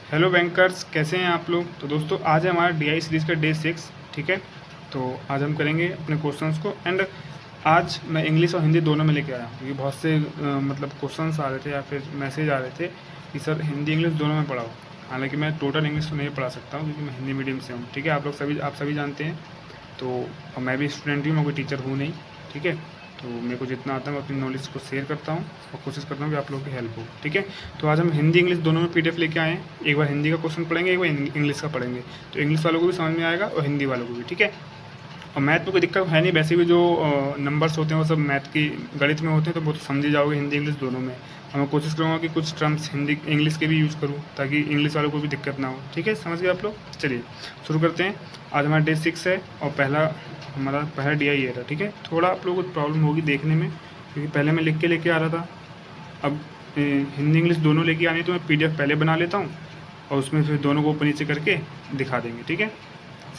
Hello bankers, कैसे हैं आप लोग। तो दोस्तों आज है हमारा DI सीरीज़ का डे 6। ठीक है, तो आज हम करेंगे अपने क्वेश्चंस को। एंड आज मैं इंग्लिश और हिंदी दोनों में लेके आया हूँ क्योंकि बहुत से मतलब क्वेश्चंस आ रहे थे या फिर मैसेज आ रहे थे कि सर हिंदी इंग्लिश दोनों में पढ़ाओ। हालांकि मैं टोटल इंग्लिश तो नहीं पढ़ा सकता हूँ क्योंकि मैं हिंदी मीडियम से हूँ। ठीक है, आप सभी जानते हैं। तो और मैं भी स्टूडेंट ही हूँ, मैं कोई टीचर हूँ नहीं। ठीक है, तो मेरे को जितना आता है मैं अपनी नॉलेज को शेयर करता हूँ और कोशिश करता हूँ कि आप लोगों की हेल्प हो। ठीक है, तो आज हम हिंदी इंग्लिश दोनों में PDF लेके आए हैं। एक बार हिंदी का क्वेश्चन पढ़ेंगे, एक बार इंग्लिश का पढ़ेंगे। तो इंग्लिश वालों को भी समझ में आएगा और हिंदी वालों को भी। ठीक है, और मैथ में कोई दिक्कत है नहीं। वैसे भी जो नंबर्स होते हैं वो सब मैथ की गणित में होते हैं, तो वो तो समझ ही जाओगे हिंदी इंग्लिश दोनों में। और मैं कोशिश करूँगा कि कुछ टर्म्स हिंदी इंग्लिश के भी यूज़ करूँ ताकि इंग्लिश वालों को भी दिक्कत ना हो। ठीक है, समझ गए आप लोग। चलिए शुरू करते हैं। आज हमारा डे 6 है और हमारा पहला DI ये था। ठीक है, थोड़ा आप लोगों को प्रॉब्लम होगी देखने में क्योंकि पहले मैं लिख के लेके आ रहा था। अब हिंदी इंग्लिश दोनों लेके आनी तो मैं PDF पहले बना लेता हूँ और उसमें फिर दोनों को ऊपर नीचे करके दिखा देंगे। ठीक है,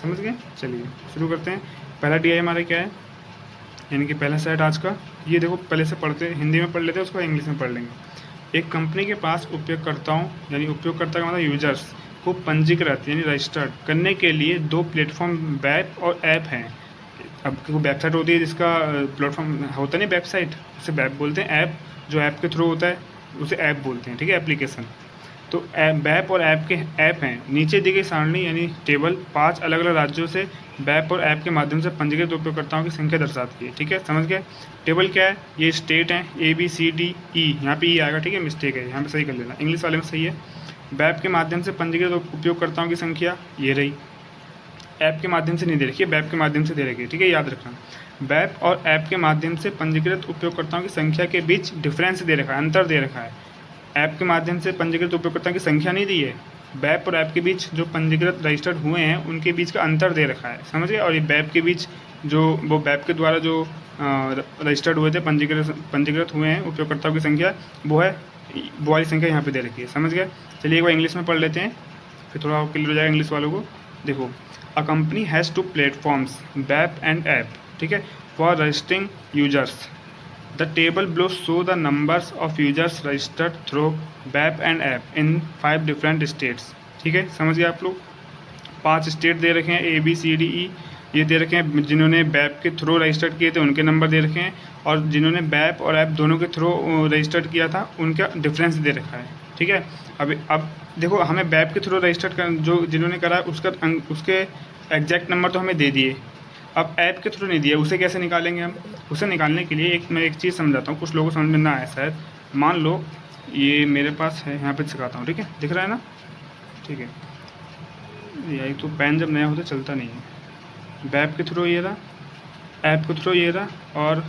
समझ गए। चलिए शुरू करते हैं। पहला DI हमारा क्या है, यानी कि पहला सेट आज का। ये देखो, पहले से पढ़ते हिंदी में पढ़ लेते हैं, उसको इंग्लिश में पढ़ लेंगे। एक कंपनी के पास उपयोगकर्ताओं यानी उपयोगकर्ता का मतलब यूजर्स को पंजीकृत यानी रजिस्टर्ड करने के लिए दो प्लेटफॉर्म वेब और ऐप हैं। अब वेबसाइट होती है जिसका प्लेटफॉर्म होता नहीं, वेबसाइट उसे वेब बोलते हैं। ऐप जो ऐप के थ्रू होता है उसे ऐप बोलते हैं। ठीक है, एप्लीकेशन। तो वेब और ऐप के ऐप हैं। नीचे दी गई सारणी यानी टेबल 5 अलग अलग राज्यों से वेब और ऐप के माध्यम से पंजीकृत उपयोगकर्ताओं की संख्या दर्शाती है। ठीक है, समझ गए। टेबल क्या है, ये स्टेट है ABCDE, यहाँ पे E आएगा। ठीक है, मिस्टेक है, यहाँ पे सही कर लेना। इंग्लिश वाले में सही है। वेब के माध्यम से पंजीकृत उपयोगकर्ताओं की संख्या ये रही। ऐप के माध्यम से नहीं दे रखी है, वेब के माध्यम से दे रखी है। ठीक है, याद रखना। वेब और ऐप के माध्यम से पंजीकृत उपयोगकर्ताओं की संख्या के बीच डिफरेंस दे रखा है, अंतर दे रखा है। ऐप के माध्यम से पंजीकृत उपयोगकर्ताओं की संख्या नहीं दी है, वेब और ऐप के बीच जो पंजीकृत रजिस्टर्ड हुए हैं उनके बीच का अंतर दे रखा है। समझ गए। और ये वेब के बीच जो वो वेब के द्वारा जो रजिस्टर्ड हुए थे, पंजीकृत हुए हैं उपयोगकर्ताओं की संख्या, वो वाली संख्या यहाँ पे दे रखी है। समझ गए। चलिए एक बार इंग्लिश में पढ़ लेते हैं, फिर थोड़ा क्लियर हो जाएगा इंग्लिश वालों को। देखो, a company has two platforms web and app. ठीक है, for registering users. The table below show the numbers of users registered through web and app in 5 different states। ठीक है, समझ गए आप लोग। 5 स्टेट दे रखे हैं ABCDE, ये दे रखे हैं। जिन्होंने वेब के थ्रू रजिस्टर्ड किए थे उनके नंबर दे रखे हैं, और जिन्होंने वेब और ऐप दोनों के थ्रू रजिस्टर्ड किया था उनका डिफरेंस दे रखा है। ठीक है, अब देखो, हमें वेब के थ्रू रजिस्टर्ड कर जो जिन्होंने करा उसके एग्जैक्ट नंबर तो हमें दे दिए। अब ऐप के थ्रू नहीं दिया, उसे कैसे निकालेंगे हम। उसे निकालने के लिए मैं एक चीज़ समझाता हूँ, कुछ लोगों को समझ में ना आए शायद। मान लो ये मेरे पास है, यहाँ पे सिखाता हूँ। ठीक है, दिख रहा है ना। ठीक है, यही तो पेन जब नया होता चलता नहीं है। वेब के थ्रू ये रहा, ऐप के थ्रू ये रहा, और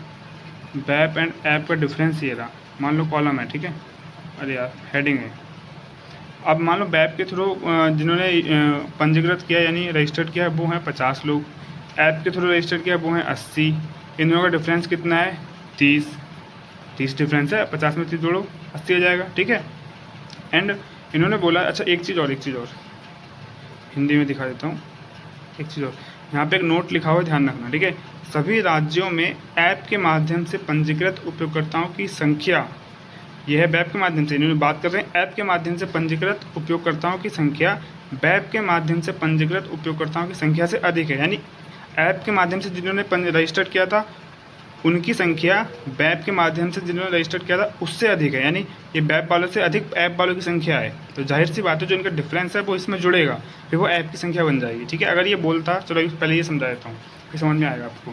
वेब एंड ऐप का डिफरेंस ये रहा। मान लो कॉलम है। ठीक है, अरे यार हेडिंग है। अब मान लो वेब के थ्रू जिन्होंने पंजीकृत किया यानी रजिस्टर्ड किया वो हैं 50 लोग। ऐप के थ्रू रजिस्टर किया वो हैं 80। इन दोनों का डिफरेंस कितना है, 30 डिफरेंस है। 50 में 30 जोड़ो, 80 आ जाएगा। ठीक है, एंड इन्होंने बोला, अच्छा एक चीज़ और हिंदी में दिखा देता हूँ। एक चीज़ और, यहाँ पे एक नोट लिखा हुआ है, ध्यान रखना। ठीक है, सभी राज्यों में ऐप के माध्यम से पंजीकृत उपयोगकर्ताओं की संख्या, यह है वेब के माध्यम से। इन्होंने बात कर रहे हैं ऐप के माध्यम से पंजीकृत उपयोगकर्ताओं की संख्या वेब के माध्यम से पंजीकृत उपयोगकर्ताओं की संख्या से अधिक है। यानी ऐप के माध्यम से जिन्होंने रजिस्टर्ड किया था उनकी संख्या वेब के माध्यम से जिन्होंने रजिस्टर्ड किया था उससे अधिक है। यानी ये वेब वालों से अधिक ऐप वालों की संख्या है। तो जाहिर सी बात है जो इनका डिफरेंस है वो इसमें जुड़ेगा, फिर वो ऐप की संख्या बन जाएगी। ठीक है, अगर ये बोलता, चलो पहले ये समझा देता हूँ फिर समझ में आएगा आपको।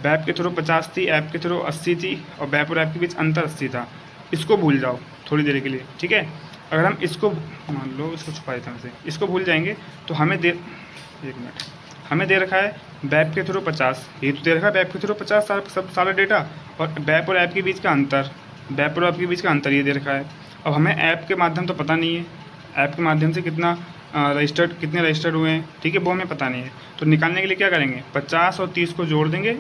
वेब के थ्रू 50 थी, ऐप के थ्रू 80 थी, और वेब और ऐप के बीच अंतर 80 था। इसको भूल जाओ थोड़ी देर के लिए। ठीक है, अगर हम इसको मान लो, इसको छुपा देता हूँ इसे, इसको भूल जाएंगे तो हमें एक मिनट, हमें दे रखा है वेब के थ्रू 50, ये तो दे रखा है वेब के थ्रू 50 सारा डेटा, और वेब और ऐप के बीच का अंतर, वेब और ऐप के बीच का अंतर ये दे रखा है। अब हमें ऐप के माध्यम तो पता नहीं है, ऐप के माध्यम से कितने रजिस्टर्ड हुए हैं। ठीक है, वो हमें पता नहीं है। तो निकालने के लिए क्या करेंगे, 50 और 30 को जोड़ देंगे,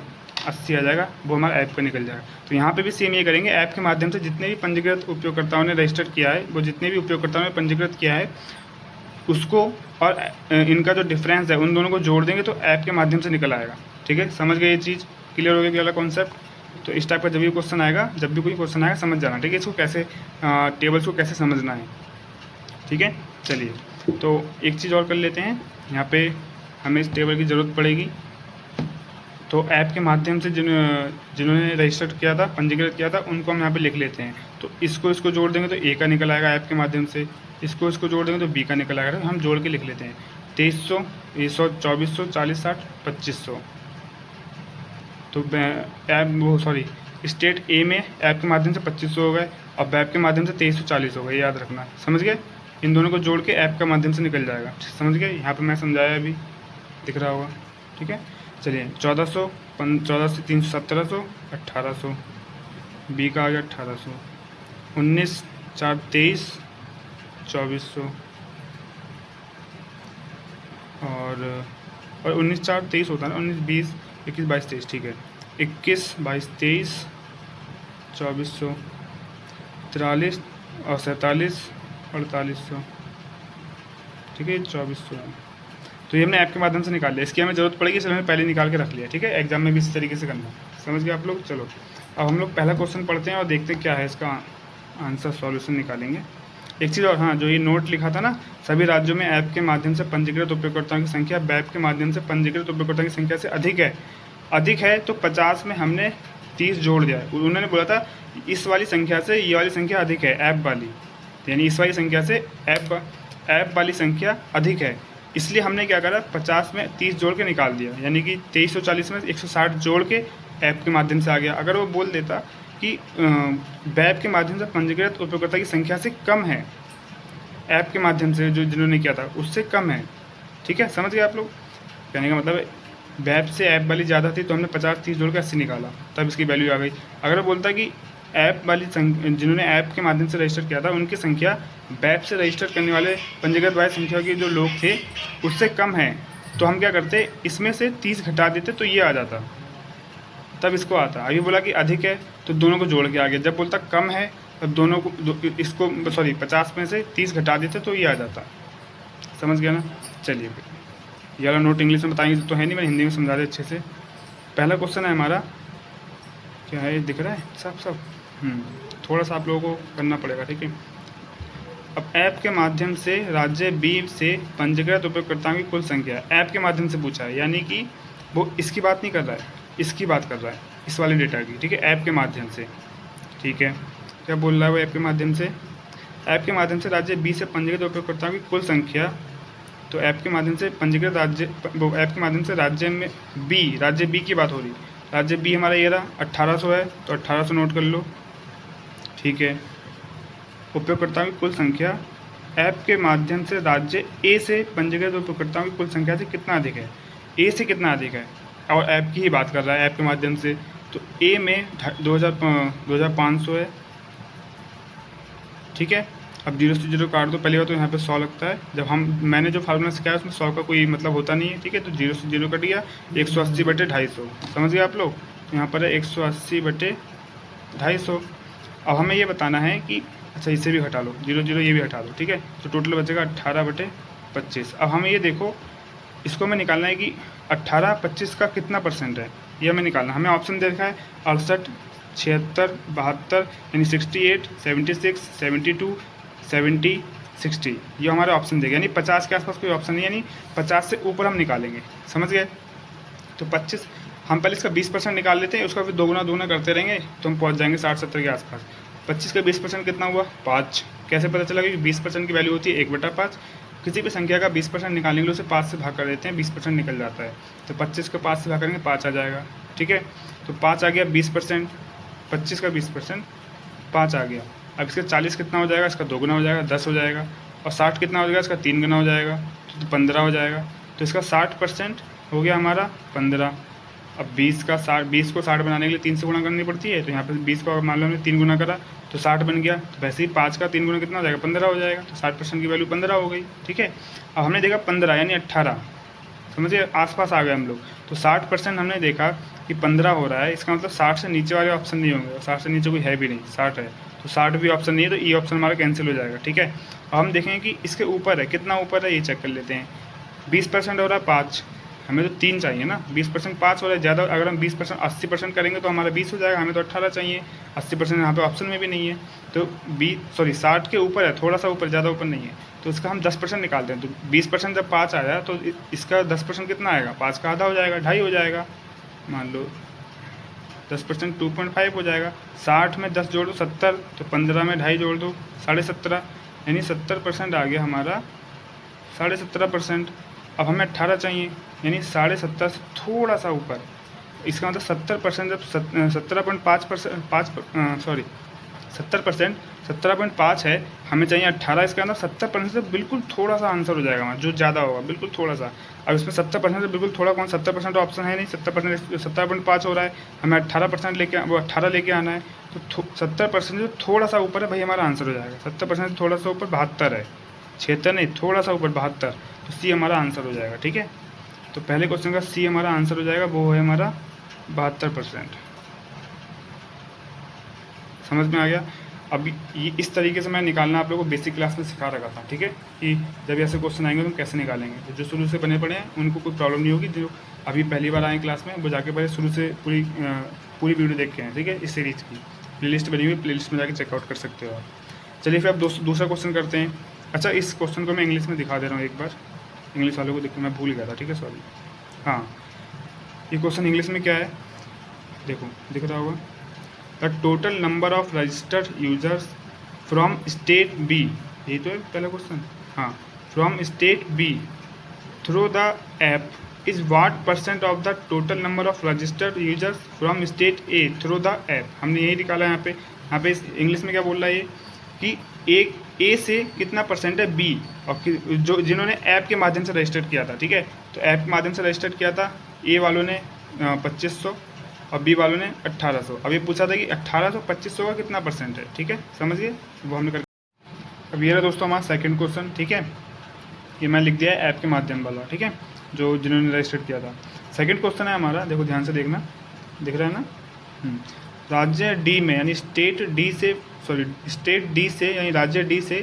80 आ जाएगा, वो हमारा ऐप का निकल जाएगा। तो यहाँ पे भी सेम ये करेंगे, ऐप के माध्यम से जितने भी पंजीकृत उपयोगकर्ताओं ने रजिस्टर्ड किया है, वो जितने भी उपयोगकर्ताओं ने पंजीकृत किया है उसको और इनका जो डिफरेंस है उन दोनों को जोड़ देंगे तो ऐप के माध्यम से निकल आएगा। ठीक है, समझ गए, ये चीज़ क्लियर हो गई वाला कॉन्सेप्ट। तो इस टाइप का जब भी क्वेश्चन आएगा, जब भी कोई क्वेश्चन आएगा समझ जाना। ठीक है, इसको कैसे टेबल्स को कैसे समझना है। ठीक है, चलिए तो एक चीज़ और कर लेते हैं, यहाँ पे हमें इस टेबल की ज़रूरत पड़ेगी। तो ऐप के माध्यम से जिन्होंने रजिस्टर किया था, पंजीकृत किया था, उनको हम यहाँ पे लिख लेते हैं। तो इसको जोड़ देंगे तो ए का निकल आएगा ऐप के माध्यम से, इसको जोड़ देंगे तो बी का निकल आएगा। तो हम जोड़ के लिख लेते हैं 2300, 100, 2400, 40, 60, 2500। तो स्टेट ए में ऐप के माध्यम से 2500 हो गए, अब ऐप के माध्यम से 2340 हो गए, याद रखना, समझ गए। इन दोनों को जोड़ के ऐप के माध्यम से निकल जाएगा, समझ गए। यहाँ पे मैं समझाया अभी, दिख रहा होगा, ठीक है। चलिए 1400, 14 से 300, 1700, 1800, बी का आ गया 1800, 19, 4, 23, 2400 और 19, 4, 23 होता है ना, 19, 20, 21, 22, 23, ठीक है। 21, 22, 23, 2400, 43 और 47, 4800, ठीक है, 2400। तो ये हमने ऐप के माध्यम से निकाल लिया, इसकी हमें ज़रूरत पड़ेगी, इसलिए हमने पहले निकाल के रख लिया, ठीक है। एग्जाम में भी इस तरीके से करना, समझ गए आप लोग। चलो अब हम लोग पहला क्वेश्चन पढ़ते हैं और देखते हैं क्या है इसका आंसर, सॉल्यूशन निकालेंगे। एक चीज़ और, हाँ, जो ये नोट लिखा था ना, सभी राज्यों में ऐप के माध्यम से पंजीकृत उपयोगकर्ताओं की संख्या ऐप के माध्यम से पंजीकृत उपयोगकर्ताओं की संख्या से अधिक है तो 50 में हमने 30 जोड़ दिया है। उन्होंने बोला था इस वाली संख्या से ये वाली संख्या अधिक है, ऐप वाली, यानी इस वाली संख्या से ऐप वाली संख्या अधिक है, इसलिए हमने क्या करा, 50 में 30 जोड़ के निकाल दिया, यानी कि 2340 में 160 जोड़ के ऐप के माध्यम से आ गया। अगर वो बोल देता कि ऐप के माध्यम से पंजीकृत उपयोगकर्ता की संख्या से कम है, ऐप के माध्यम से जो जिन्होंने किया था उससे कम है, ठीक है, समझ गए आप लोग। कहने का मतलब ऐप से ऐप वाली ज़्यादा थी तो हमने 50, 30 जोड़ के 80 निकाला, तब इसकी वैल्यू आ गई। अगर वो बोलता कि ऐप वाली जिन्होंने ऐप के माध्यम से रजिस्टर किया था उनकी संख्या ऐप से रजिस्टर करने वाले पंजीकृत वाली संख्या के जो लोग थे उससे कम है, तो हम क्या करते, इसमें से 30 घटा देते तो ये आ जाता, तब इसको आता। अभी बोला कि अधिक है तो दोनों को जोड़ के आ गया, जब बोलता कम है तब दोनों को इसको 50 में से 30 घटा देते तो ये आ जाता, समझ गया ना। चलिए ये वाला नोट इंग्लिश में बताएंगे तो है नहीं, मैं हिंदी में समझा दे अच्छे से। पहला क्वेश्चन है हमारा, क्या है, दिख रहा है सब थोड़ा सा आप लोगों को करना पड़ेगा, ठीक है। अब ऐप के माध्यम से राज्य बी से पंजीकृत उपयोगकर्ताओं की कुल संख्या, ऐप के माध्यम से पूछा है, यानी कि वो इसकी बात नहीं कर रहा है, इसकी बात कर रहा है, इस वाले डेटा की, ठीक है, ऐप के माध्यम से, ठीक है। क्या बोल रहा है वो, ऐप के माध्यम से राज्य बी से पंजीकृत उपयोगकर्ताओं की कुल संख्या, तो ऐप के माध्यम से पंजीकृत ऐप के माध्यम से राज्य बी की बात हो रही, राज्य बी हमारा ये रहा 1800 है, तो 1800 नोट कर लो, ठीक है। उपयोगकर्ताओं की कुल संख्या ऐप के माध्यम से राज्य ए से पंजीकृत उपयोगकर्ताओं की कुल संख्या से कितना अधिक है, ए से कितना अधिक है, और ऐप की ही बात कर रहा है, ऐप के माध्यम से, तो ए में 2500 है, ठीक है। अब 0 से 0 काट दो, पहली बात तो यहाँ पे 100 लगता है, जब मैंने जो फार्मूला सिखाया उसमें 100 का कोई मतलब होता नहीं है, ठीक है। तो 0 से 0 कट गया, 180/250, समझ गए आप लोग। तो यहाँ पर है 180/250। अब हमें ये बताना है कि अच्छा इसे भी हटा लो, 0, 0 ये भी हटा दो, ठीक है, तो टोटल बचेगा 18/25। अब हमें ये देखो, इसको हमें निकालना है कि 18/25 का कितना परसेंट है, ये हमें निकालना। हमें ऑप्शन दे रखा है 68, 76, 72, यानी 68, 76, 72, 70, 60, ये हमारे ऑप्शन देगा, यानी 50 के आसपास कोई ऑप्शन नहीं, यानी 50 से ऊपर हम निकालेंगे, समझ गए। तो 25 हम पहले इसका 20% निकाल लेते हैं, उसका फिर दोगुना करते रहेंगे तो हम पहुंच जाएंगे 60-70 के आसपास। 25 का 20% कितना हुआ, 5। कैसे पता चला कि 20% की वैल्यू होती है 1/5। किसी भी संख्या का 20% निकालने के लिए उसे 5 से भाग कर देते हैं, 20% निकल जाता है। तो 25 का 5 से भाग करेंगे 5 आ जाएगा, ठीक है। तो 5 आ गया 20%, 25 का 20% 5 आ गया। अब इसका 40 कितना हो जाएगा, इसका 2 गुना हो जाएगा, 10 हो जाएगा। और 60 कितना हो जाएगा, इसका 3 गुना हो जाएगा, तो 15 हो जाएगा। तो इसका 60% हो गया हमारा 15। अब 20 को 60 बनाने के लिए 3 से गुना करनी पड़ती है, तो यहाँ पे 20 को मान लो हमने 3 गुना करा तो 60 बन गया। तो वैसे ही 5 का 3 गुना कितना हो जाएगा, 15 हो जाएगा। तो 60% की वैल्यू 15 हो गई, ठीक है। अब हमने देखा 15 यानी 18, समझिए आसपास आ गए हम लोग। तो 60% हमने देखा कि 15 हो रहा है, इसका मतलब 60 से नीचे वाले ऑप्शन नहीं होंगे, 60 से नीचे कोई है भी नहीं, 60 है तो 60 भी ऑप्शन नहीं है, तो ये ऑप्शन हमारा कैंसिल हो जाएगा, ठीक है। अब हम देखेंगे कि इसके ऊपर है, कितना ऊपर है ये चेक कर लेते हैं। 20% हो रहा है 5, हमें तो 3 चाहिए ना, 20% 5 हो रहा है ज़्यादा। अगर हम 20% 80% करेंगे तो हमारा 20 हो जाएगा, हमें तो 18 चाहिए। 80% यहाँ पे ऑप्शन में भी नहीं है, तो 60 के ऊपर है, थोड़ा सा ऊपर, ज़्यादा ऊपर नहीं है, तो इसका हम 10% निकालते हैं। तो 20% जब 5 आया तो इसका 10% कितना आएगा, 5 का आधा हो जाएगा, 2.5 हो जाएगा। मान लो 10% 2.5 हो जाएगा। 60 में 10 जोड़ दो 70, तो 15 में 2.5 जोड़ दो 17.5, यानी 70% आ गया हमारा, 17.5%। अब हमें 18 चाहिए, यानी 17.5 से थोड़ा सा ऊपर। इसका मतलब 70% जब 70% है, हमें चाहिए 18। इसका मतलब 70% से बिल्कुल थोड़ा सा आंसर हो जाएगा हमारा, जो ज़्यादा होगा बिल्कुल थोड़ा सा। अब इसमें 70% से बिल्कुल थोड़ा कौन, 70% ऑप्शन है नहीं, 70% 17.5 हो रहा है, हमें 18% लेके, वो 18 लेके आना है, तो 70% से थोड़ा सा ऊपर है भाई, हमारा आंसर हो जाएगा। 70% से थोड़ा सा ऊपर 72 है, 76 नहीं, थोड़ा सा ऊपर 72, तो सी हमारा आंसर हो जाएगा। ठीक है, तो पहले क्वेश्चन का सी हमारा आंसर हो जाएगा, वो है हमारा 72%। समझ में आ गया। अब ये इस तरीके से मैं निकालना आप लोगों को बेसिक क्लास में सिखा रखा था। ठीक है, कि जब ऐसे क्वेश्चन आएंगे तो हम कैसे निकालेंगे। तो जो शुरू से बने पड़े हैं उनको कोई प्रॉब्लम नहीं होगी, जो अभी पहली बार आए क्लास में वो जाके पहले शुरू से पूरी वीडियो देख के हैं। ठीक है, इस सीरीज़ की प्लेलिस्ट बनी हुई, प्लेलिस्ट में जाके चेकआउट कर सकते हो आप। चलिए फिर अब दूसरा क्वेश्चन करते हैं। अच्छा, इस क्वेश्चन को मैं इंग्लिश में दिखा दे रहा हूँ एक बार, इंग्लिश वालों को देख, मैं भूल गया था। ठीक है, सॉरी। हाँ, ये क्वेश्चन इंग्लिश में क्या है, देखो दिख रहा होगा। The total number of registered users from state B, यही तो है पहला क्वेश्चन। हाँ, from state B through the app is what % of the total number of registered users from state A through the app. हमने यही निकाला है यहाँ पे इंग्लिश में क्या बोल रहा है ये, कि एक ए से कितना % है बी, और जो जिन्होंने ऐप के माध्यम से रजिस्टर किया था। ठीक है, तो ऐप के माध्यम से रजिस्टर किया था, ए वालों ने 2500 और बी वालों ने 1800। अब ये पूछा था कि 1800 2500 का कितना % है। ठीक है, समझ गए, वो हमने कर। अब ये रहा दोस्तों हमारा सेकंड क्वेश्चन। ठीक है, ये मैं लिख दिया है ऐप के माध्यम वाला। ठीक है, जो जिन्होंने रजिस्टर किया था। सेकंड क्वेश्चन है हमारा, देखो ध्यान से देखना, दिख रहा है ना। राज्य डी में, यानी स्टेट डी से यानी राज्य डी से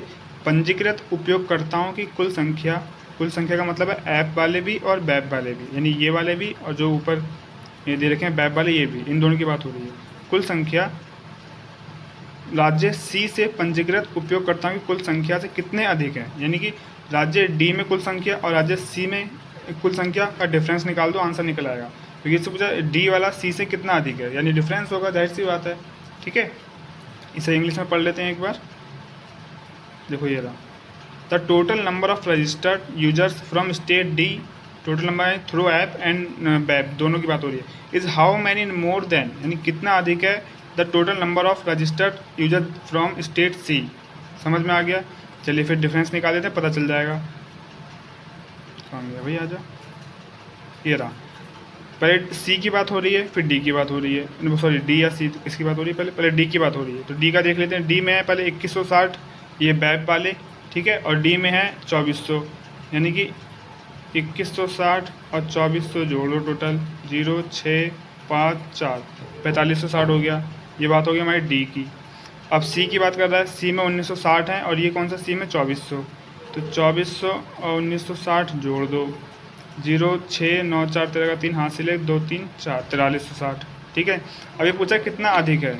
पंजीकृत उपयोगकर्ताओं की कुल संख्या का मतलब है ऐप वाले भी और वेब वाले भी, यानी ये वाले भी और जो ऊपर ये दे रखे हैं वेब वाले, ये भी, इन दोनों की बात हो रही है। कुल संख्या राज्य सी से पंजीकृत उपयोगकर्ताओं की कुल संख्या से कितने अधिक है, यानी कि राज्य डी में कुल संख्या और राज्य सी में कुल संख्या का डिफरेंस निकाल दो, आंसर निकल आएगा। तो ये से पूछा डी वाला सी से कितना अधिक है, यानी डिफरेंस होगा, जाहिर सी बात है। ठीक है, इसे इंग्लिश में पढ़ लेते हैं एक बार। देखो ये रहा, the total number of registered users from state D, total number है थ्रू ऐप एंड वेब, दोनों की बात हो रही है, is how many more than, यानी कितना अधिक है the total number of registered user from state C. समझ में आ गया। चलिए फिर डिफरेंस निकाल देते हैं, पता चल जाएगा। कहाँ गया भाई, आजा। ये रहा, पहले सी की बात हो रही है, फिर डी की बात हो रही है, सॉरी डी या सी किसकी बात हो रही है, पहले डी की बात हो रही है। तो डी का देख लेते हैं। डी में है पहले 2160, ये वेब वाले। ठीक है, और डी में है 2400, यानी कि 2160 और 2400 जोड़ो, टोटल 0 6 5 4 4560 हो गया। ये बात हो गई हमारी डी की। अब सी की बात कर रहा है, सी में 1960 है और ये कौन सा सी में 2400, तो 2400 और 1960 जोड़ दो, 0 6 9 4 13 का 3 हाथ से ले, 2 3 4 4360। ठीक है, अब ये पूछा कितना अधिक है,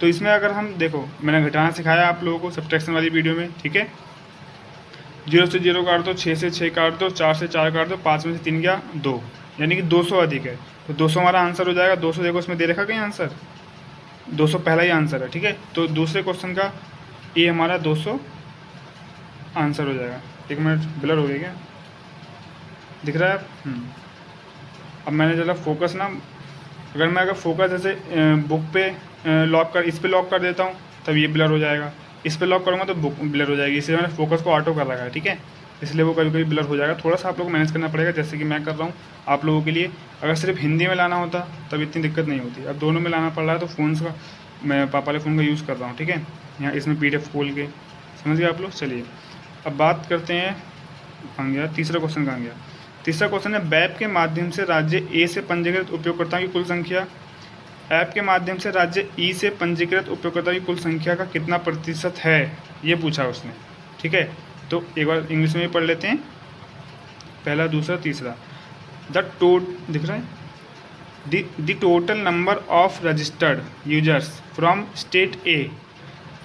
तो इसमें अगर हम देखो, मैंने घटाना सिखाया आप लोगों को सब्ट्रैक्शन वाली वीडियो में। ठीक है, 0 से 0 काट दो, 6 से 6 काट दो, 4 से 4 काट दो, 5 में से 3 गया 2, यानी कि 200 अधिक है। तो 200 हमारा आंसर हो जाएगा। 200 देखो इसमें दे रखा कहीं आंसर, 200 पहला ही आंसर है। ठीक है, तो दूसरे क्वेश्चन का ये हमारा 200 आंसर हो जाएगा। 1 मिनट, ब्लर हो गया क्या, दिख रहा है। अब मैंने ज़रा फोकस ना, अगर फोकस जैसे बुक पे लॉक कर, इस पे लॉक कर देता हूँ तब ये ब्लर हो जाएगा, इस पे लॉक करूँगा तो बुक ब्लर हो जाएगी, इसलिए मैंने फोकस को ऑटो कर रखा है। ठीक है, इसलिए वो कभी कभी ब्लर हो जाएगा। थोड़ा सा आप लोग को मैनेज करना पड़ेगा, जैसे कि मैं कर रहा हूँ आप लोगों के लिए। अगर सिर्फ हिंदी में लाना होता तब इतनी दिक्कत नहीं होती, अब दोनों में लाना पड़ रहा है, तो फ़ोन का मैं पापा वाले फ़ोन का यूज़ कर रहा हूँ। ठीक है, यहाँ इसमें PDF खोल के, समझ गए आप लोग। चलिए अब बात करते हैं, कहाँ गया तीसरा क्वेश्चन, कहाँ गया तीसरा क्वेश्चन है, वेब के माध्यम से राज्य ए से पंजीकृत उपयोगकर्ताओं की कुल संख्या, ऐप के माध्यम से राज्य ई से पंजीकृत उपयोगकर्ताओं की कुल संख्या का कितना % है, ये पूछा उसने। ठीक है, तो एक बार इंग्लिश में भी पढ़ लेते हैं, पहला दूसरा तीसरा। दिख रहा है, the total number of registered users from state A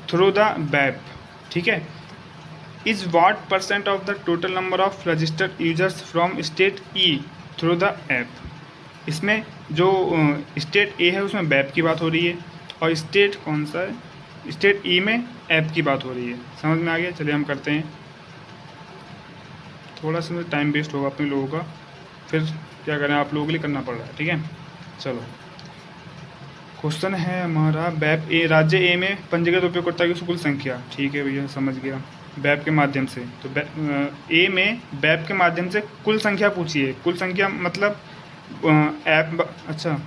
through the web, ठीक है, is what percent of the total number of registered users from state E through the app। इसमें जो स्टेट ए है उसमें वेब की बात हो रही है, और स्टेट कौन सा है, स्टेट ई में ऐप की बात हो रही है। समझ में आ गया? चलिए हम करते हैं। थोड़ा सा टाइम वेस्ट होगा अपने लोगों का, फिर क्या करें, आप लोगों के लिए करना पड़ रहा है, ठीक है। चलो, क्वेश्चन है हमारा, वेब ए, राज्य ए में पंजीकृत उपयोगकर्ता की कुल संख्या। ठीक है भैया, समझ गया। वेब के माध्यम से, तो ए में वेब के माध्यम से कुल संख्या पूछी है। कुल संख्या मतलब ऐप, अच्छा,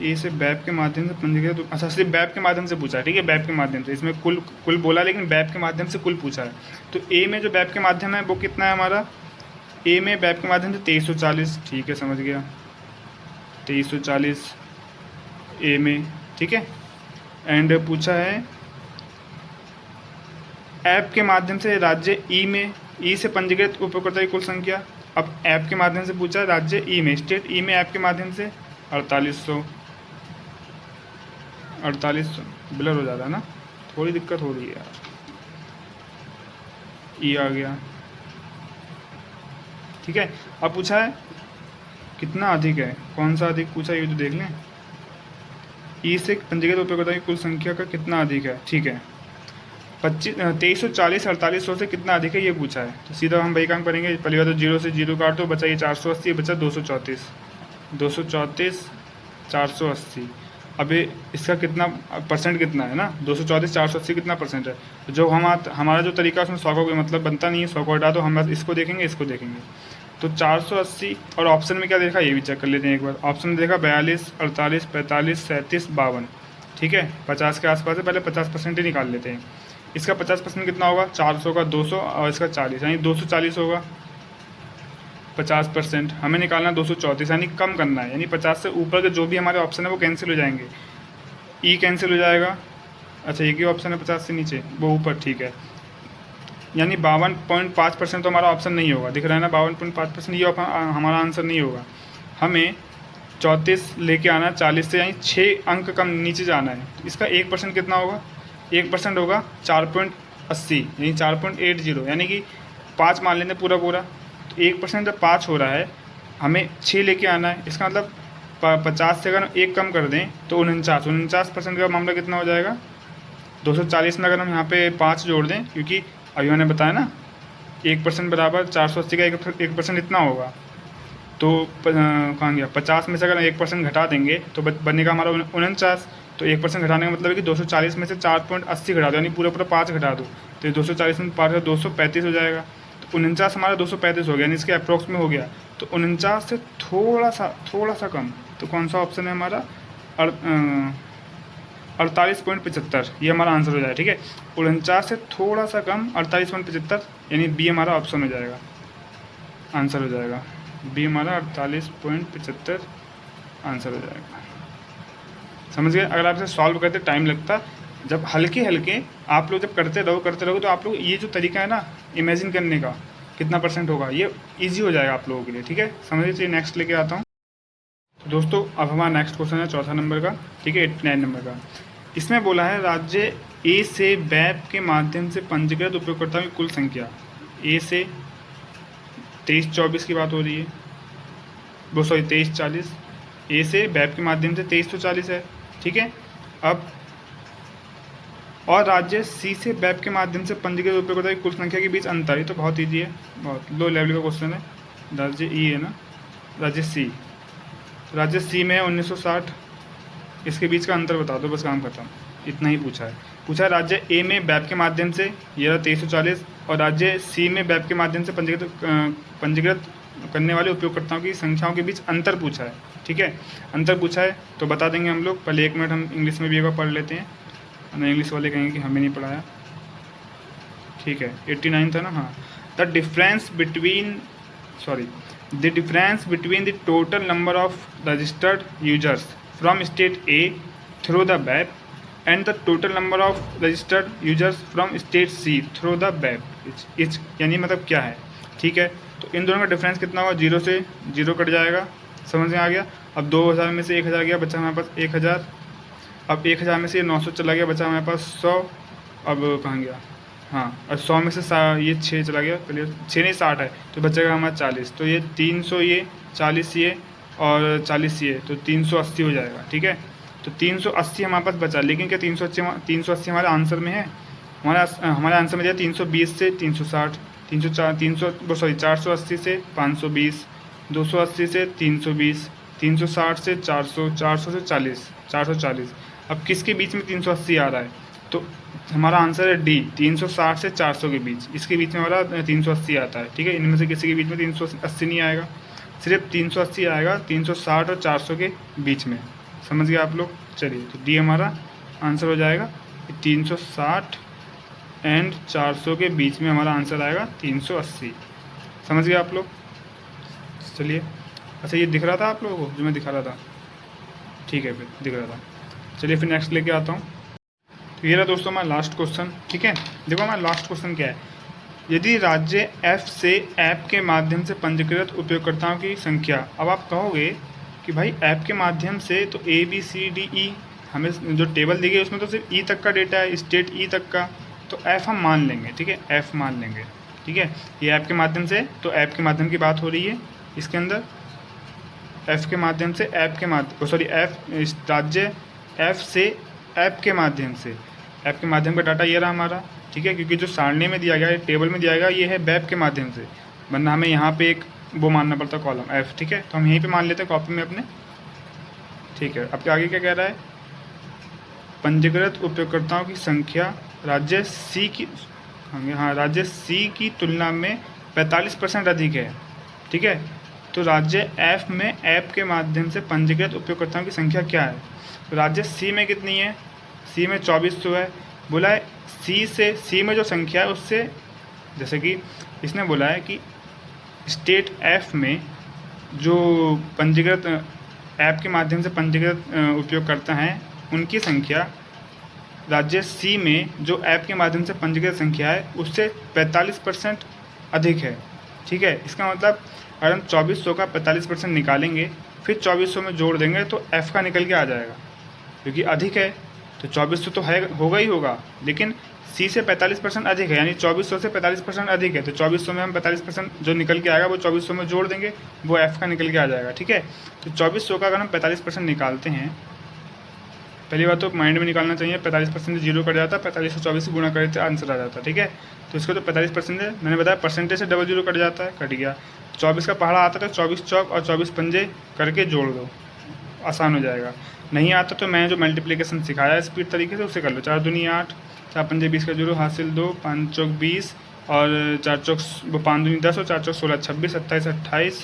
ए से वेब के माध्यम से पंजीकृत, अच्छा सिर्फ वेब के माध्यम से पूछा है, ठीक है, वेब के माध्यम से। इसमें कुल बोला, लेकिन वेब के माध्यम से कुल पूछा है। तो ए में जो वेब के माध्यम है वो कितना है हमारा, ए में वेब के माध्यम से 2340, ठीक है, समझ गया, 2340 ए में, ठीक है। एंड पूछा है ऐप के माध्यम से राज्य ई में, ई से पंजीकृत उपयोगकर्ता की कुल संख्या। अब ऐप के माध्यम से पूछा है राज्य ई में, स्टेट ई में ऐप के माध्यम से 4800 ब्लर हो जाता है ना, थोड़ी दिक्कत हो रही है यार। ई आ गया, ठीक है। अब पूछा है कितना अधिक है, कौन सा अधिक पूछा, ये तो देख लें। ई से पंजीकृत उपयोगकर्ता की कुल संख्या का कितना अधिक है, ठीक है। 2340 4800 से कितना अधिक है ये पूछा है। तो सीधा हम वही काम करेंगे, पहली बार तो 0 से 0 काट दो, बचा ये 480, बचा 234 480। अभी इसका कितना परसेंट कितना है ना, 234 480 कितना परसेंट है। तो जो हमारा जो तरीका उसमें 100 का मतलब बनता नहीं है, 100 को हटा दो, हम बस इसको देखेंगे, इसको देखेंगे। तो 480, और ऑप्शन में क्या देखा ये भी चेक कर लेते हैं एक बार। ऑप्शन में देखा 42 48 45 37 52, ठीक है, 50 के आसपास है। पहले 50% ही निकाल लेते हैं। इसका 50% कितना होगा, 400 का 200 और इसका 40, यानी 240 होगा। 50% हमें निकालना 234, यानी कम करना है, यानी 50 से ऊपर के जो भी हमारे ऑप्शन है वो कैंसिल हो जाएंगे। ई कैंसिल हो जाएगा, अच्छा एक ही ऑप्शन है 50 से नीचे, वो ऊपर, ठीक है। यानी 52.5% तो हमारा ऑप्शन नहीं होगा, दिख रहा है ना, 52.5%, ये हमारा आंसर नहीं होगा। हमें 34 लेके आना 40 से, यानी 6 अंक कम नीचे जाना है। तो इसका 1% कितना होगा, 1% होगा 4.80, यानी 4.80, यानी कि 5 मान लेते पूरा। तो 1% जब 5 हो रहा है, हमें 6 लेके आना है। इसका मतलब 50 से अगर 1 कम कर दें तो 49% का मामला कितना हो जाएगा, 240 में अगर हम यहाँ पे 5 जोड़ दें, क्योंकि अभी मैंने बताया ना 1% बराबर 480 का 1% इतना होगा। तो कहाँ गया, 50 में से अगर 1% घटा देंगे तो बनेगा हमारा 49। तो 1% घटाने का मतलब है कि 240 में से 4.80 घटा दो, यानी पूरा 5 घटा दो, तो 240 में 5 235 हो जाएगा। तो 49 हमारा 235 हो गया, यानी इसके अप्रोक्स में हो गया। तो 49 से थोड़ा सा कम, तो कौन सा ऑप्शन है हमारा, 48.75, ये हमारा आंसर हो जाएगा, ठीक है। 49 से थोड़ा सा कम 48.75, यानी बी हमारा ऑप्शन हो जाएगा, आंसर हो जाएगा। बी हमारा 48.75 आंसर हो जाएगा। समझ गए? अगर आप इसे सॉल्व करते टाइम लगता, जब हल्के आप लोग जब करते रहो तो आप लोग ये जो तरीका है ना इमेजिन करने का कितना परसेंट होगा, ये इजी हो जाएगा आप लोगों के लिए, ठीक है। समझ लीजिए, नेक्स्ट लेके आता हूँ। तो दोस्तों अब हमारा नेक्स्ट क्वेश्चन है 4था नंबर का, ठीक है, 89 नंबर का। इसमें बोला है राज्य ए से वेब के माध्यम से पंजीकृत उपयोगकर्ताओं की कुल संख्या। ए से 2324 की बात हो रही है, वो सॉरी 2340, ए से वेब के माध्यम से 2340 है, ठीक है। अब और राज्य सी से वेब के माध्यम से पंजीकृत उपयोगकर्ता की कुल संख्या के बीच अंतर, ये तो बहुत ईजी है, बहुत लो लेवल का क्वेश्चन है। राज्य ई है ना, राज्य सी में है 1960, इसके बीच का अंतर बता दो, बस काम खत्म, इतना ही पूछा है। राज्य ए में वेब के माध्यम से ये रहा 2340, और राज्य सी में वेब के माध्यम से पंजीकृत करने वाले उपयोगकर्ताओं की संख्याओं के बीच अंतर पूछा है, ठीक है। अंतर पूछा है तो बता देंगे हम लोग। पहले 1 मिनट हम इंग्लिश में भी एक बार पढ़ लेते हैं, ना इंग्लिश वाले कहेंगे कि हमें नहीं पढ़ाया, ठीक है। 89 था ना, हाँ। The difference between the total number of registered users from state A through the web and the total number of registered users from state C through the web, यानी मतलब क्या है। ठीक है। तो इन दोनों का डिफरेंस कितना होगा, 0 से 0 कट जाएगा, समझ में आ गया। अब 2000 में से 1000 गया, बचा हमारे पास 1000। अब 1000 में से ये 900 चला गया, बचा हमारे पास 100। अब कहाँ गया, हाँ, और 100 में से ये 6 चला गया, चलिए 6 नहीं 60 है, तो बचेगा हमारा 40। तो ये 300 ये 40 ये और 40 ये, तो 380 हो जाएगा, ठीक है। तो 380 हमारे पास बचा, लेकिन क्या 380 हमारे आंसर में है, हमारे आंसर में दिया 320 से 360, 480 से 520, 280 से 320, 360 से 400, 400 से 440। अब किसके बीच में 380 आ रहा है, तो हमारा आंसर है डी, 360 से 400 के बीच, इसके बीच में हमारा 380 आता है, ठीक है। इनमें से किसी के बीच में 380 नहीं आएगा, सिर्फ 380 आएगा 360 और 400 के बीच में, समझ गए आप लोग। चलिए, तो डी हमारा आंसर हो जाएगा, 360 एंड 400 के बीच में हमारा आंसर आएगा 380, समझ गए आप लोग। चलिए, अच्छा ये दिख रहा था आप लोगों को जो मैं दिखा रहा था, ठीक है, फिर दिख रहा था। चलिए फिर नेक्स्ट लेके आता हूँ। तो ये रहा दोस्तों हमारा लास्ट क्वेश्चन, ठीक है। देखो हमारा लास्ट क्वेश्चन क्या है, यदि राज्य F से ऐप के माध्यम से पंजीकृत उपयोगकर्ताओं की संख्या, अब आप कहोगे कि भाई ऐप के माध्यम से तो ABCDE, हमें जो टेबल दी गई उसमें तो सिर्फ E तक का डेटा है, स्टेट E तक का, तो F हम मान लेंगे, ठीक है, F मान लेंगे, ठीक है। ये ऐप के माध्यम से, तो ऐप के माध्यम की बात हो रही है इसके अंदर, ऐप के माध्यम से, राज्य F से ऐप के माध्यम से, ऐप के माध्यम का डाटा ये रहा हमारा, ठीक है, क्योंकि जो सारणी में दिया गया है, टेबल में दिया गया ये है वेब के माध्यम से, वरना हमें यहाँ पे एक वो मानना पड़ता है कॉलम F, ठीक है। तो हम यहीं पे मान लेते हैं कॉपी में अपने, ठीक है। अब आगे क्या कह रहा है, पंजीकृत उपयोगकर्ताओं की संख्या राज्य C की, हाँ, राज्य C की तुलना में 45% अधिक है, ठीक है। तो राज्य F में ऐप के माध्यम से पंजीकृत उपयोगकर्ताओं की संख्या क्या है, तो राज्य C में कितनी है, C में 2400 है। बोला है C में जो संख्या है उससे, जैसे कि इसने बोला है कि स्टेट F में जो पंजीकृत ऐप के माध्यम से पंजीकृत उपयोगकर्ता हैं उनकी संख्या राज्य C में जो ऐप के माध्यम से पंजीकृत संख्या है उससे 45% अधिक है, ठीक है। इसका मतलब अगर हम 2400 का 45% निकालेंगे, फिर 2400 में जोड़ देंगे तो F का निकल के आ जाएगा, क्योंकि अधिक है तो 2400 तो है, होगा ही होगा, लेकिन C से 45% अधिक है, यानी 2400 से 45% अधिक है, तो 2400 में हम 45% जो निकल के आएगा वो 2400 में जोड़ देंगे, वो F का निकल के आ जाएगा, ठीक है। तो 2400 का अगर हम 45% निकालते हैं, पहली बात तो माइंड में निकालना चाहिए, 45% से 0 कट जाता है, 45 से 24 से गुणा करते आंसर आ जाता है, ठीक है। तो इसको तो 45% मैंने बताया, परसेंटेज से डबल 0 कट जाता है, कट गया। 24 का पहाड़ा आता है तो 24 चौक और 24 पंजे करके जोड़ दो, आसान हो जाएगा। नहीं आता तो मैं जो मल्टीप्लिकेशन सिखाया है स्पीड तरीके से उससे कर लो, 4 दूनी 8, 4 पंजे 20 का 0 हासिल 2, 5 चौक 20 और 4 चौक 5 दूनी 10 और 4 चौक 16, 26, 27, 28,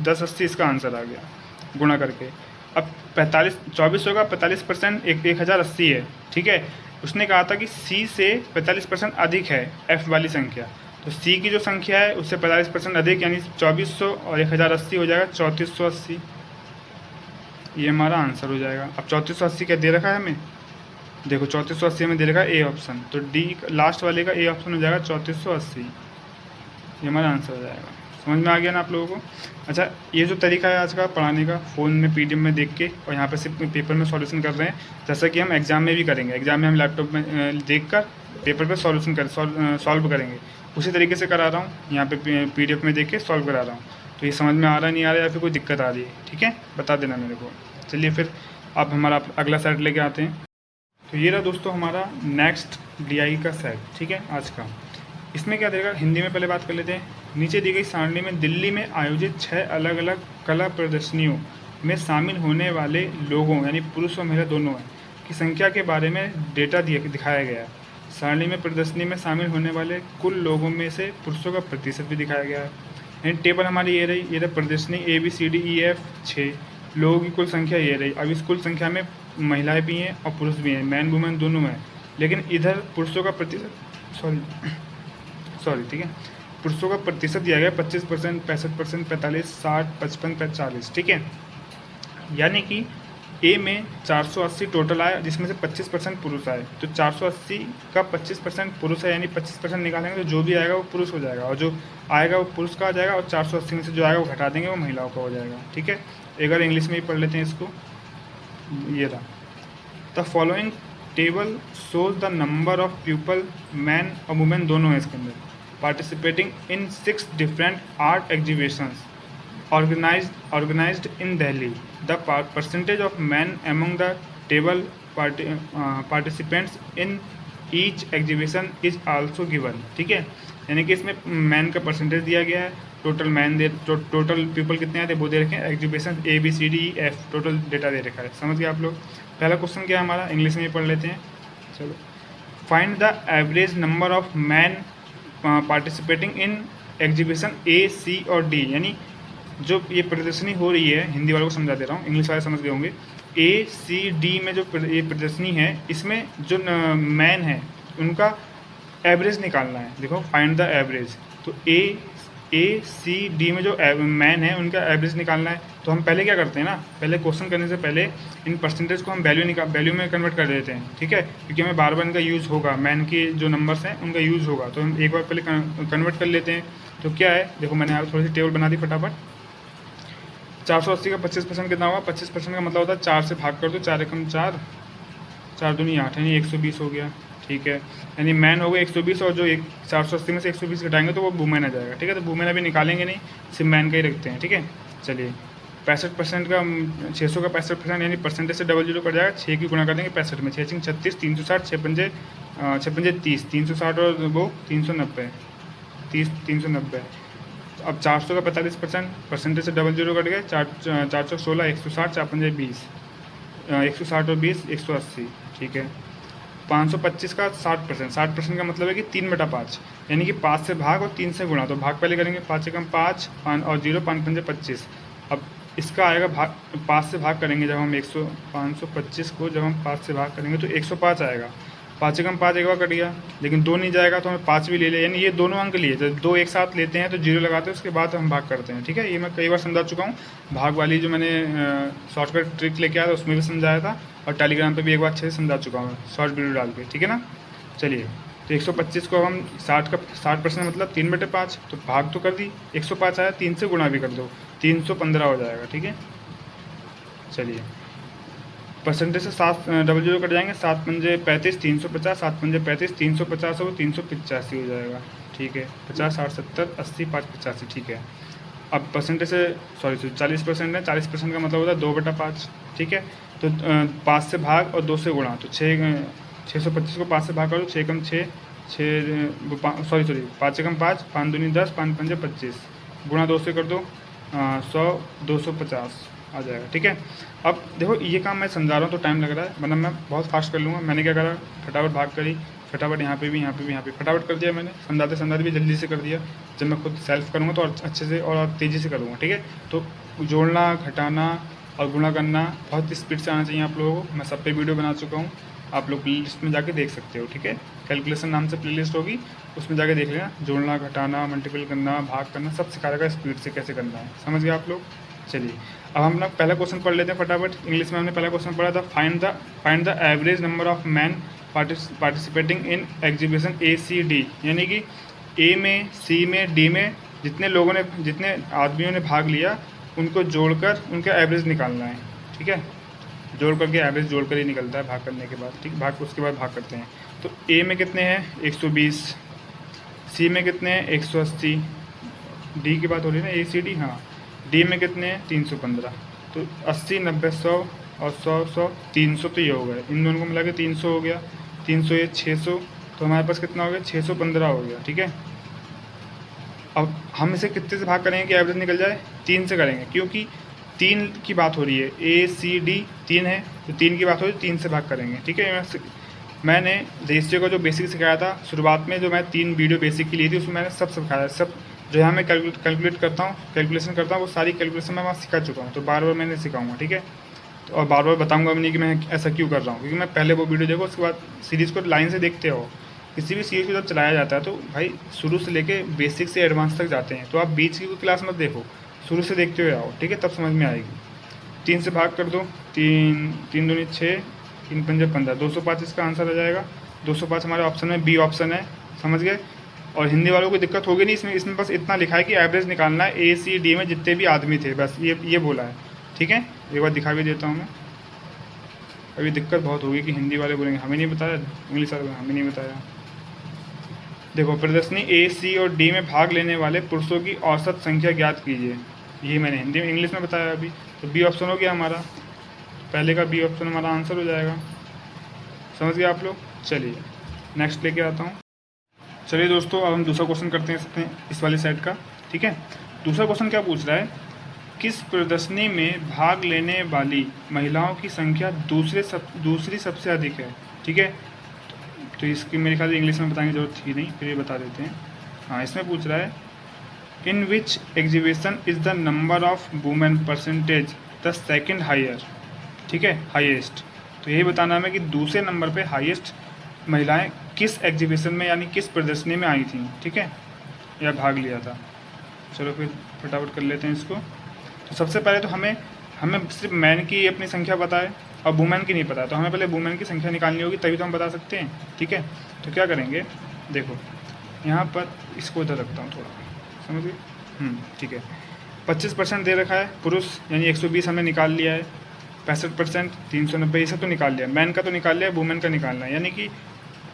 10, 80 इसका आंसर आ गया गुणा करके। अब 2400 का 45% 1080 है, ठीक है। उसने कहा था कि C से 45% अधिक है F वाली संख्या, तो C की जो संख्या है उससे 45% अधिक, यानी 2400 और 1080 हो जाएगा 3480, ये हमारा आंसर हो जाएगा। अब 3480 क्या दे रखा है हमें, देखो 3480 में दे रखा है A ऑप्शन, तो D लास्ट वाले का A ऑप्शन हो जाएगा 3480, ये हमारा आंसर हो जाएगा। समझ में आ गया ना आप लोगों को। अच्छा, ये जो तरीका है आज का पढ़ाने का, फ़ोन में PDF में देख के और यहाँ पे सिर्फ पेपर में सॉल्यूशन कर रहे हैं, जैसा कि हम एग्ज़ाम में भी करेंगे। एग्ज़ाम में हम लैपटॉप में देखकर पेपर पे सॉल्यूशन सॉल्व करेंगे, उसी तरीके से करा रहा हूँ, यहाँ पे PDF में देख के सॉल्व करा रहा हूँ। तो ये समझ में आ रहा नहीं आ रहा या फिर कोई दिक्कत आ रही है, ठीक है, बता देना मेरे को। चलिए फिर अब हमारा अगला सेट लेके आते हैं। तो ये रहा दोस्तों हमारा नेक्स्ट DI का सेट, ठीक है, आज का। इसमें क्या देगा, हिंदी में पहले बात कर लेते हैं। नीचे दी गई सारणी में दिल्ली में आयोजित 6 अलग अलग कला प्रदर्शनियों में शामिल होने वाले लोगों, यानी पुरुष और महिला दोनों हैं, की संख्या के बारे में डेटा दिखाया गया है। सारणी में प्रदर्शनी में शामिल होने वाले कुल लोगों में से पुरुषों का प्रतिशत भी दिखाया गया है। यानी टेबल हमारी ये रही प्रदर्शनी ABCDEF 6 लोगों की कुल संख्या ये रही। अब इस कुल संख्या में महिलाएं भी हैं और पुरुष भी हैं, मैन वुमेन दोनों हैं, लेकिन इधर पुरुषों का प्रतिशत सॉरी ठीक है, पुरुषों का प्रतिशत दिया गया 25%, 65%, 45, 60, 55, 40, ठीक है। यानी कि ए में 480 टोटल आया, जिसमें से 25% पुरुष आए। तो 480 का 25% पुरुष है, यानी 25% निकालेंगे तो जो भी आएगा वो पुरुष हो जाएगा, और जो आएगा वो पुरुष का आ जाएगा, और 480 में से जो आएगा वो घटा देंगे, वो महिलाओं का हो जाएगा। ठीक है, एक बार इंग्लिश में ही पढ़ लेते हैं इसको। ये रहा, the following table shows the number of people, man और वुमेन दोनों हैं इसके अंदर, participating in 6 different art exhibitions organized in Delhi. The percentage of men among the table participants in each exhibition is also given. ठीक है, यानी कि इसमें मैन का परसेंटेज दिया गया है, टोटल मैन टोटल पीपल कितने आते हैं वो दे रखे हैं, एग्जीबिशन ABCDEF टोटल डेटा दे रखा है। समझ गए आप लोग। पहला क्वेश्चन क्या है हमारा, इंग्लिश में ही पढ़ लेते हैं। चलो, find the average number of man participating in exhibition A, C और D। यानी जो ये प्रदर्शनी हो रही है, हिंदी वालों को समझा दे रहा हूँ, इंग्लिश वाले समझ गए होंगे। ACD में जो ये प्रदर्शनी है, इसमें जो मैन है उनका एवरेज निकालना है। देखो, फाइंड द एवरेज। तो ACD में जो मैन है उनका एवरेज निकालना है। तो हम पहले क्या करते हैं ना, पहले क्वेश्चन करने से पहले इन परसेंटेज को हम वैल्यू में कन्वर्ट कर देते हैं। ठीक है, क्योंकि हमें बार बार इनका यूज़ होगा, मैन के जो नंबर्स हैं उनका यूज़ होगा, तो हम एक बार पहले कन्वर्ट कर लेते हैं। तो क्या है, देखो मैंने यहाँ थोड़ी सी टेबल बना दी फटाफट। 480 का 25% कितना होगा, 25% का मतलब होता है 4 से भाग कर दो, 4 एकम 4, 4 दूनी 8, यानी 120 हो गया। ठीक है, यानी मैन हो गए 120, और जो 480 में से 120 घटाएंगे तो वो वुमेन आ जाएगा। ठीक है, तो वुमेन अभी निकालेंगे नहीं, सिर्फ मैन का ही रखते हैं। ठीक है, चलिए 65% का 600 का 65%, यानी परसेंटेज से डबल जीरो कट जाएगा, 6 की गुणा कर देंगे 65 में, 6 36, 360, 6 पंजे 30, 360 और वो 390, 390। अब 400 का 45%, परसेंटेज से डबल जीरो कट गए, 4 16, 160, 4 पंजे 20, 160 और 20 180। ठीक है, 525 का 60%, 60% का मतलब है कि 3/5, यानी कि 5 से भाग और 3 से गुणा। तो भाग पहले करेंगे, 5 एकम 5 और 0, 5 पंजे 25। अब इसका आएगा भाग, 5 से भाग करेंगे जब हम 525 को जब हम 5 से भाग करेंगे तो 105 आएगा। 5 एकम 5 एक बार कट गया, लेकिन 2 नहीं जाएगा तो हमें 5 भी ले ले, यानी ये दोनों अंक लिए, जब 2 एक साथ लेते हैं तो 0 लगाते हैं, उसके बाद हम भाग करते हैं। ठीक है, ये मैं कई बार समझा चुका हूँ, भाग वाली जो मैंने शॉर्टकट ट्रिक लेके आया था उसमें भी समझाया था, और टेलीग्राम पे भी एक बार अच्छे से समझा चुका हूँ शॉर्ट वीडियो डाल के। ठीक है ना, चलिए, तो 125 को हम 60% मतलब 3/5, तो भाग तो कर दी, 105 आया, 3 से गुणा भी कर दो, 315 हो जाएगा। ठीक है, चलिए, परसेंटेज से 7 डबल जीरो कट जाएंगे, 7 पंजे 35, 350, 7 पंजे 35, 350 और 385 हो जाएगा। ठीक है, 50, 60, 70, 80, 5, 85। ठीक है, अब परसेंटेज से 40% है, 40% का मतलब होता है 2/5। ठीक है, तो 5 से भाग और 2 से गुणा, तो 625 को 5 से भाग कर दो, 6 एकम 6, 5 एकम 5, 5 दूनी 10, 5 पंजे 25, गुणा 2 से कर दो, 100, 250 आ जाएगा। ठीक है, अब देखो ये काम मैं समझा रहा हूँ तो टाइम लग रहा है, वरना मैं बहुत फास्ट कर लूँगा। मैंने क्या करा, फटाफट भाग करी, फटाफट यहाँ पे भी फटाफट कर दिया मैंने, समझाते भी जल्दी से कर दिया। जब मैं खुद सेल्फ करूँगा तो अच्छे से और तेज़ी से करूँगा। ठीक है, तो जोड़ना, घटाना और गुणा करना बहुत स्पीड से आना चाहिए आप लोगों को। मैं सब पे वीडियो बना चुका हूँ, आप लोग प्ले लिस्ट में जाके देख सकते हो। ठीक है, कैलकुलेशन नाम से प्ले लिस्ट होगी, उसमें जाके देख लेना, जोड़ना, घटाना, मल्टीपल करना, भाग करना, सब सिखा रहेगा स्पीड से कैसे करना है। समझ गए आप लोग। चलिए, अब हम लोग पहला क्वेश्चन पढ़ लेते हैं फटाफट। इंग्लिश में हमने पहला क्वेश्चन पढ़ा था, find the average number of man participating in exhibition ACD, यानी कि A में, C में, D में जितने आदमियों ने भाग लिया उनको जोड़कर उनका एवरेज निकालना है। ठीक है, जोड़ करके एवरेज जोड़ कर ही निकलता है भाग करने के बाद। ठीक, उसके बाद भाग करते हैं। तो A में कितने हैं 120, C में कितने हैं 180, D की बात हो रही है ना, ACD, हाँ। D में कितने हैं 315, तो 80, 90, 100 और 100, 300, तो ये हो गया, इन दोनों को मिला के 300 हो गया, 300 ये 600, तो हमारे पास कितना हो गया 615 हो गया। ठीक है, अब हम इसे कितने से भाग करेंगे कि एवरेज निकल जाए, 3 से करेंगे, क्योंकि 3 की बात हो रही है, ACD 3 है, तो 3 की बात हो रही है, 3 से भाग करेंगे। ठीक है, मैंने रेशियो का जो बेसिक सिखाया था शुरुआत में, जो मैं 3 वीडियो बेसिक की ली थी, उसमें मैंने सब सिखाया, सब जो यहाँ मैं कैलकुलेशन करता हूँ वो सारी कैलकुलेशन मैं वहाँ सिखा चुका हूँ, तो बार बार मैंने सिखाऊंगा। ठीक है, तो और बार बार बताऊंगा भी नहीं कि मैं ऐसा क्यों कर रहा हूँ, क्योंकि मैं पहले वो वीडियो देखो, उसके बाद सीरीज़ को लाइन से देखते हो। किसी भी सीरीज़ को जब चलाया जाता है तो भाई शुरू से लेके बेसिक से एडवांस तक जाते हैं, तो आप बीच की कोई क्लास मत देखो, शुरू से देखते हुए आओ। ठीक है, तब समझ में आएगी। 3 से भाग कर दो, 3 3 दूनी 6, 3 पंजे 15, 205 इसका आंसर आ जाएगा। 205 हमारे ऑप्शन में बी ऑप्शन है, समझ गए। और हिंदी वालों को दिक्कत होगी नहीं इसमें, इसमें बस इतना लिखा है कि एवरेज निकालना है ए सी डी में जितने भी आदमी थे, बस ये बोला है, ठीक है। एक बार दिखा भी देता हूँ मैं। अभी दिक्कत बहुत होगी कि हिंदी वाले बोलेंगे हमें नहीं बताया, इंग्लिश वाले हमें नहीं बताया। देखो, प्रदर्शनी ए सी और डी में भाग लेने वाले पुरुषों की औसत संख्या ज्ञात कीजिए। ये मैंने हिंदी में इंग्लिश में बताया अभी, तो बी ऑप्शन हो गया हमारा, पहले का बी ऑप्शन हमारा आंसर हो जाएगा। समझ गए आप लोग। चलिए नेक्स्ट लेके आता हूँ। चलिए दोस्तों, अब हम दूसरा क्वेश्चन करते हैं इस वाले सेट का, ठीक है। दूसरा क्वेश्चन क्या पूछ रहा है, किस प्रदर्शनी में भाग लेने वाली महिलाओं की संख्या दूसरी सबसे अधिक है, ठीक है। तो इसकी मेरे ख्याल से इंग्लिश में बताने की जरूरत थी नहीं, फिर ये बता देते हैं। हाँ, इसमें पूछ रहा है in which exhibition is the number of women percentage the second higher, ठीक है, हाईएस्ट। तो यही बताना है हमें कि दूसरे नंबर पे हाईएस्ट महिलाएं किस एग्जीबिशन में यानी किस प्रदर्शनी में आई थी, ठीक है, या भाग लिया था। चलो फिर फटाफट कर लेते हैं इसको। तो सबसे पहले तो हमें सिर्फ मैन की अपनी संख्या पता है और वुमेन की नहीं पता है, तो हमें पहले वुमेन की संख्या निकालनी होगी, तभी तो हम बता सकते हैं, ठीक है। तो क्या करेंगे, देखो यहाँ पर इसको इधर रखता हूँ थोड़ा, समझिए, ठीक है। 25% दे रखा है पुरुष, यानी 120 हमने निकाल लिया है। 65%, 390 ये सब तो निकाल लिया, मैन का तो निकाल लिया, वुमेन का निकालना है। यानी कि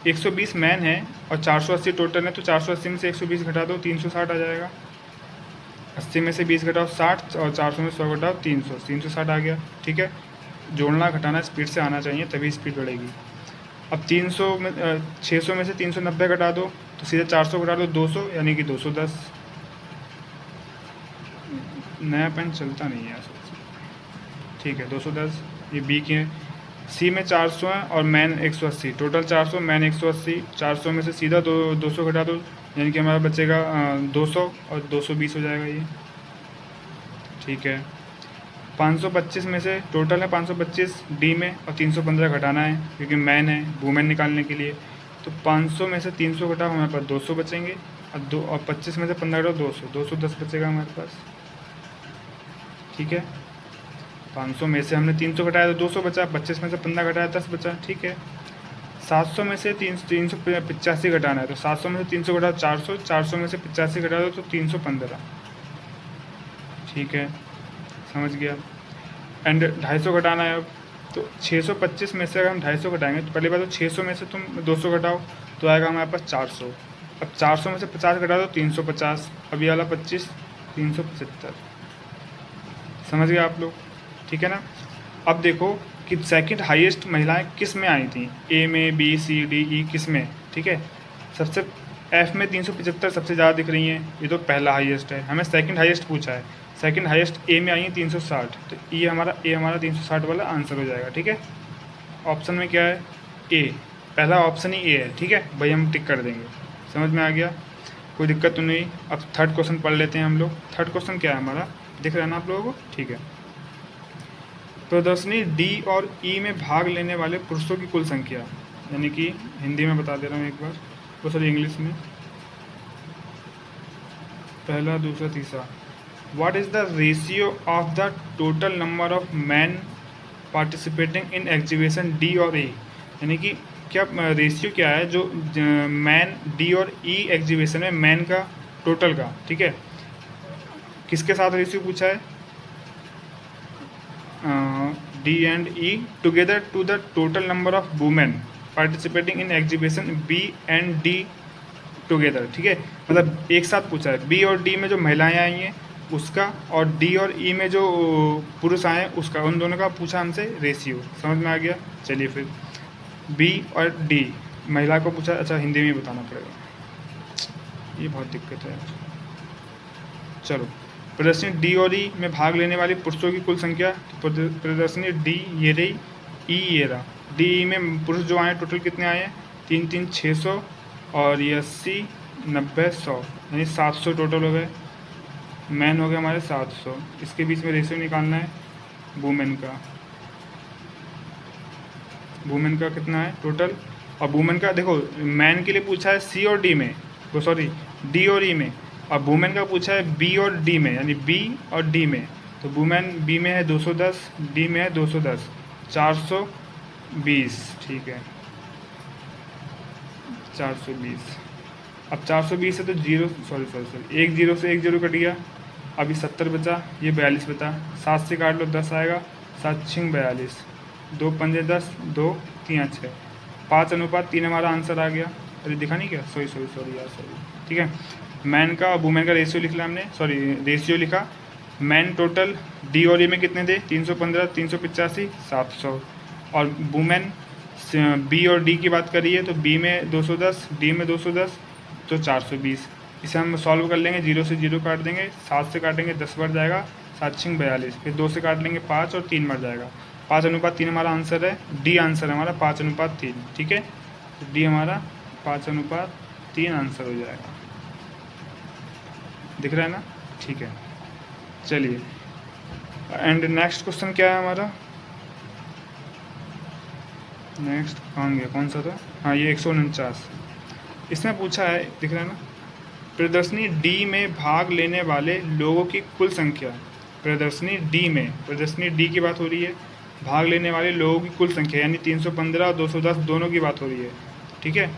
120 मैन है और 480 टोटल है, तो 480 में से 120 घटा दो, 360 आ जाएगा। 80 में से 20 घटाओ 60, और 400 में 100 घटाओ 300, 360 आ गया, ठीक है। जोड़ना घटाना स्पीड से आना चाहिए, तभी स्पीड बढ़ेगी। अब 300 में 600 में से 390 घटा दो, तो सीधे 400 घटा दो 200, यानी कि 210। नया पेन चलता नहीं है, ठीक है, 210 ये बी की है। सी में 400 है और मैन 180, टोटल 400, मैन 180। 400 में से सीधा 200 घटा दो, यानी कि हमारा बचेगा 200 और 220 हो जाएगा ये, ठीक है। 525 में से टोटल है 525 डी में, और 315 घटाना है क्योंकि मैन है, वुमेन निकालने के लिए। तो 500 में से 300 घटाओ, हमारे पास 200 बचेंगे, और 25 में से 15 घटाओ 210 बचेगा हमारे पास, ठीक है। 500 में से हमने 300 घटाया तो 200 बचा, 25 में से 15 घटाया 10 बचा, ठीक है। 700 में से 385 घटाना है, तो 700 में से 300 घटाओ 400, 400 में से 85 घटा दो तो 315, ठीक है, समझ गया। एंड 250 घटाना है अब, तो 625 में से अगर हम 250 घटाएंगे, तो पहली बात तो 600 में से तुम 200 घटाओ तो आएगा हमारे पास 400। अब 400 में से 50 घटा दो 350, अब ये वाला 25, 375। समझ गए आप लोग, ठीक है ना। अब देखो कि सेकंड हाईएस्ट महिलाएं किस में आई थी, ए में, बी सी डी ई किस में, ठीक है। सबसे एफ में 375 सबसे ज़्यादा दिख रही हैं, ये तो पहला हाईएस्ट है। हमें सेकंड हाईएस्ट पूछा है, सेकंड हाईएस्ट ए में आई है 360, तो ये हमारा 360 वाला आंसर हो जाएगा, ठीक है। ऑप्शन में क्या है, ए, पहला ऑप्शन ही ए है, ठीक है भाई, हम टिक कर देंगे। समझ में आ गया, कोई दिक्कत तो नहीं। अब थर्ड क्वेश्चन पढ़ लेते हैं हम लोग। थर्ड क्वेश्चन क्या है हमारा, दिख रहा है ना आप लोगों को, ठीक है। प्रदर्शनी डी और ई में भाग लेने वाले पुरुषों की कुल संख्या, यानी कि हिंदी में बता दे रहा हूँ एक बार, वो सॉरी इंग्लिश में, पहला दूसरा तीसरा। What is the ratio of the total number of man participating in exhibition D और ए, यानी कि क्या रेशियो क्या है जो मैन डी और ई एग्जीबिशन में मैन का टोटल का, ठीक है। किसके साथ रेशियो पूछा है, D and E together to the total number of women participating in exhibition B and D together, ठीक है। मतलब एक साथ पूछा है, बी और डी में जो महिलाएं आई हैं उसका, और डी और ई में जो पुरुष आए हैं उसका, उन दोनों का पूछा हमसे रेशियो। समझ में आ गया। चलिए फिर बी और डी महिला को पूछा, अच्छा हिंदी में बताना पड़ेगा, ये बहुत दिक्कत है। चलो, प्रदर्शनी डी और ई में भाग लेने वाली पुरुषों की कुल संख्या, तो प्रदर्शनी डी ये रही, ई ये रहा। डी ई में पुरुष जो आए टोटल कितने आए हैं, 3 3 600 और ये 80 90 100, यानी 700 टोटल हो गए। मैन हो गए हमारे 700, इसके बीच में रेशियो निकालना है वुमेन का। वुमेन का कितना है टोटल, और वुमेन का देखो मैन के लिए पूछा है सी और डी में, वो सॉरी डी और ई में, और वुमेन का पूछा है बी और डी में, यानी बी और डी में। तो वुमेन बी में है 210, डी में है 210, 420, ठीक है 420। अब 420 है तो जीरो सॉरी एक जीरो से एक जीरो कट गया, अभी 70 बचा, ये 42 बचा, 7 से काट लो 10 आएगा, 7 छिंग 42, 2 पंजे 10, 2 3 6, 5:3 हमारा आंसर आ गया। अरे दिखा नहीं क्या, सॉरी यार सॉरी, ठीक है। मैन का वुमेन का रेशियो लिख लिया हमने, सॉरी रेशियो लिखा। मैन टोटल डी और ए में कितने थे, 315, 385, 700। और वुमेन बी और डी की बात करिए तो बी में 210, डी में 210, तो 420। इसे हम सॉल्व कर लेंगे, 0 से 0 काट देंगे, 7 से काटेंगे 10 बढ़ जाएगा, 7 छिंग 42, फिर 2 से काट लेंगे 5 और 3 बढ़ जाएगा, 5:3 हमारा आंसर है, डी आंसर है हमारा 5:3, ठीक है। तो डी हमारा 5:3 आंसर हो जाएगा, दिख रहा है ना, ठीक है। चलिए एंड नेक्स्ट क्वेश्चन क्या है हमारा, नेक्स्ट कहाँ गया, कौन सा था, हाँ ये 149। इसमें पूछा है, दिख रहा है ना, प्रदर्शनी डी में भाग लेने वाले लोगों की कुल संख्या। प्रदर्शनी डी की बात हो रही है, भाग लेने वाले लोगों की कुल संख्या यानी 315 और 210 दोनों की बात हो रही है, ठीक है।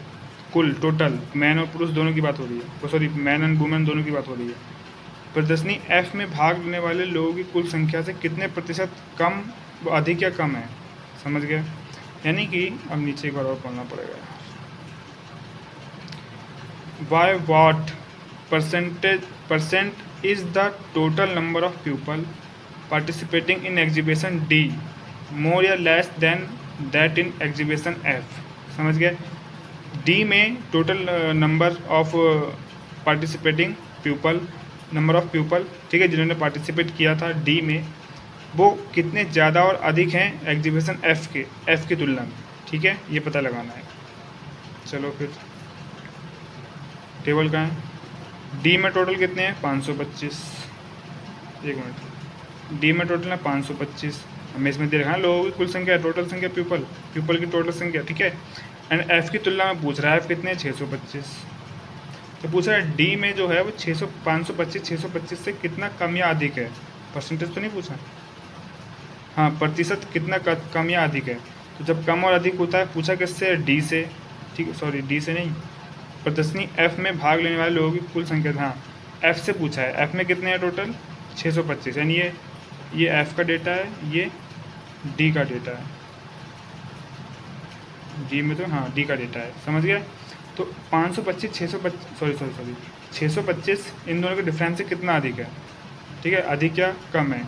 कुल टोटल मैन और पुरुष दोनों की बात हो रही है, सॉरी मैन एंड वुमेन दोनों की बात हो रही है। प्रदर्शनी एफ में भाग लेने वाले लोगों की कुल संख्या से कितने प्रतिशत कम, अधिक या कम है, समझ गए। यानी कि अब नीचे एक बार और पढ़ना पड़ेगा, by what percent is the total number of people participating in exhibition D more or less than that in exhibition F। समझ गए, D में total number of participating people, number of people, ठीक है, जिन्होंने पार्टिसिपेट किया था D में, वो कितने ज़्यादा और अधिक हैं एग्जीबिशन F की तुलना में, ठीक है, ये पता लगाना है। चलो फिर टेबल का है, डी में टोटल कितने हैं 525, एक मिनट, डी में टोटल है 525, हमें इसमें दे रखा है लोगों की कुल संख्या, टोटल संख्या पीपल की टोटल संख्या, ठीक है। एंड एफ की तुलना में पूछ रहा है, एफ कितने हैं 625, तो पूछ रहा है डी में जो है वो 525 से कितना कम या अधिक है, परसेंटेज तो नहीं पूछा, हाँ प्रतिशत कितना कम या अधिक है। तो जब कम और अधिक होता है पूछा किससे, डी से, ठीक है, सॉरी डी से नहीं, प्रदर्शनी एफ में भाग लेने वाले लोगों की कुल संख्या, हाँ एफ से पूछा है, एफ में कितने हैं टोटल 625, यानी ये एफ का डेटा है, ये डी का डेटा है, डी में तो हाँ डी का डेटा है, समझ गया। तो 525 625 इन दोनों के डिफरेंस से कितना अधिक है, ठीक है, अधिक या कम है,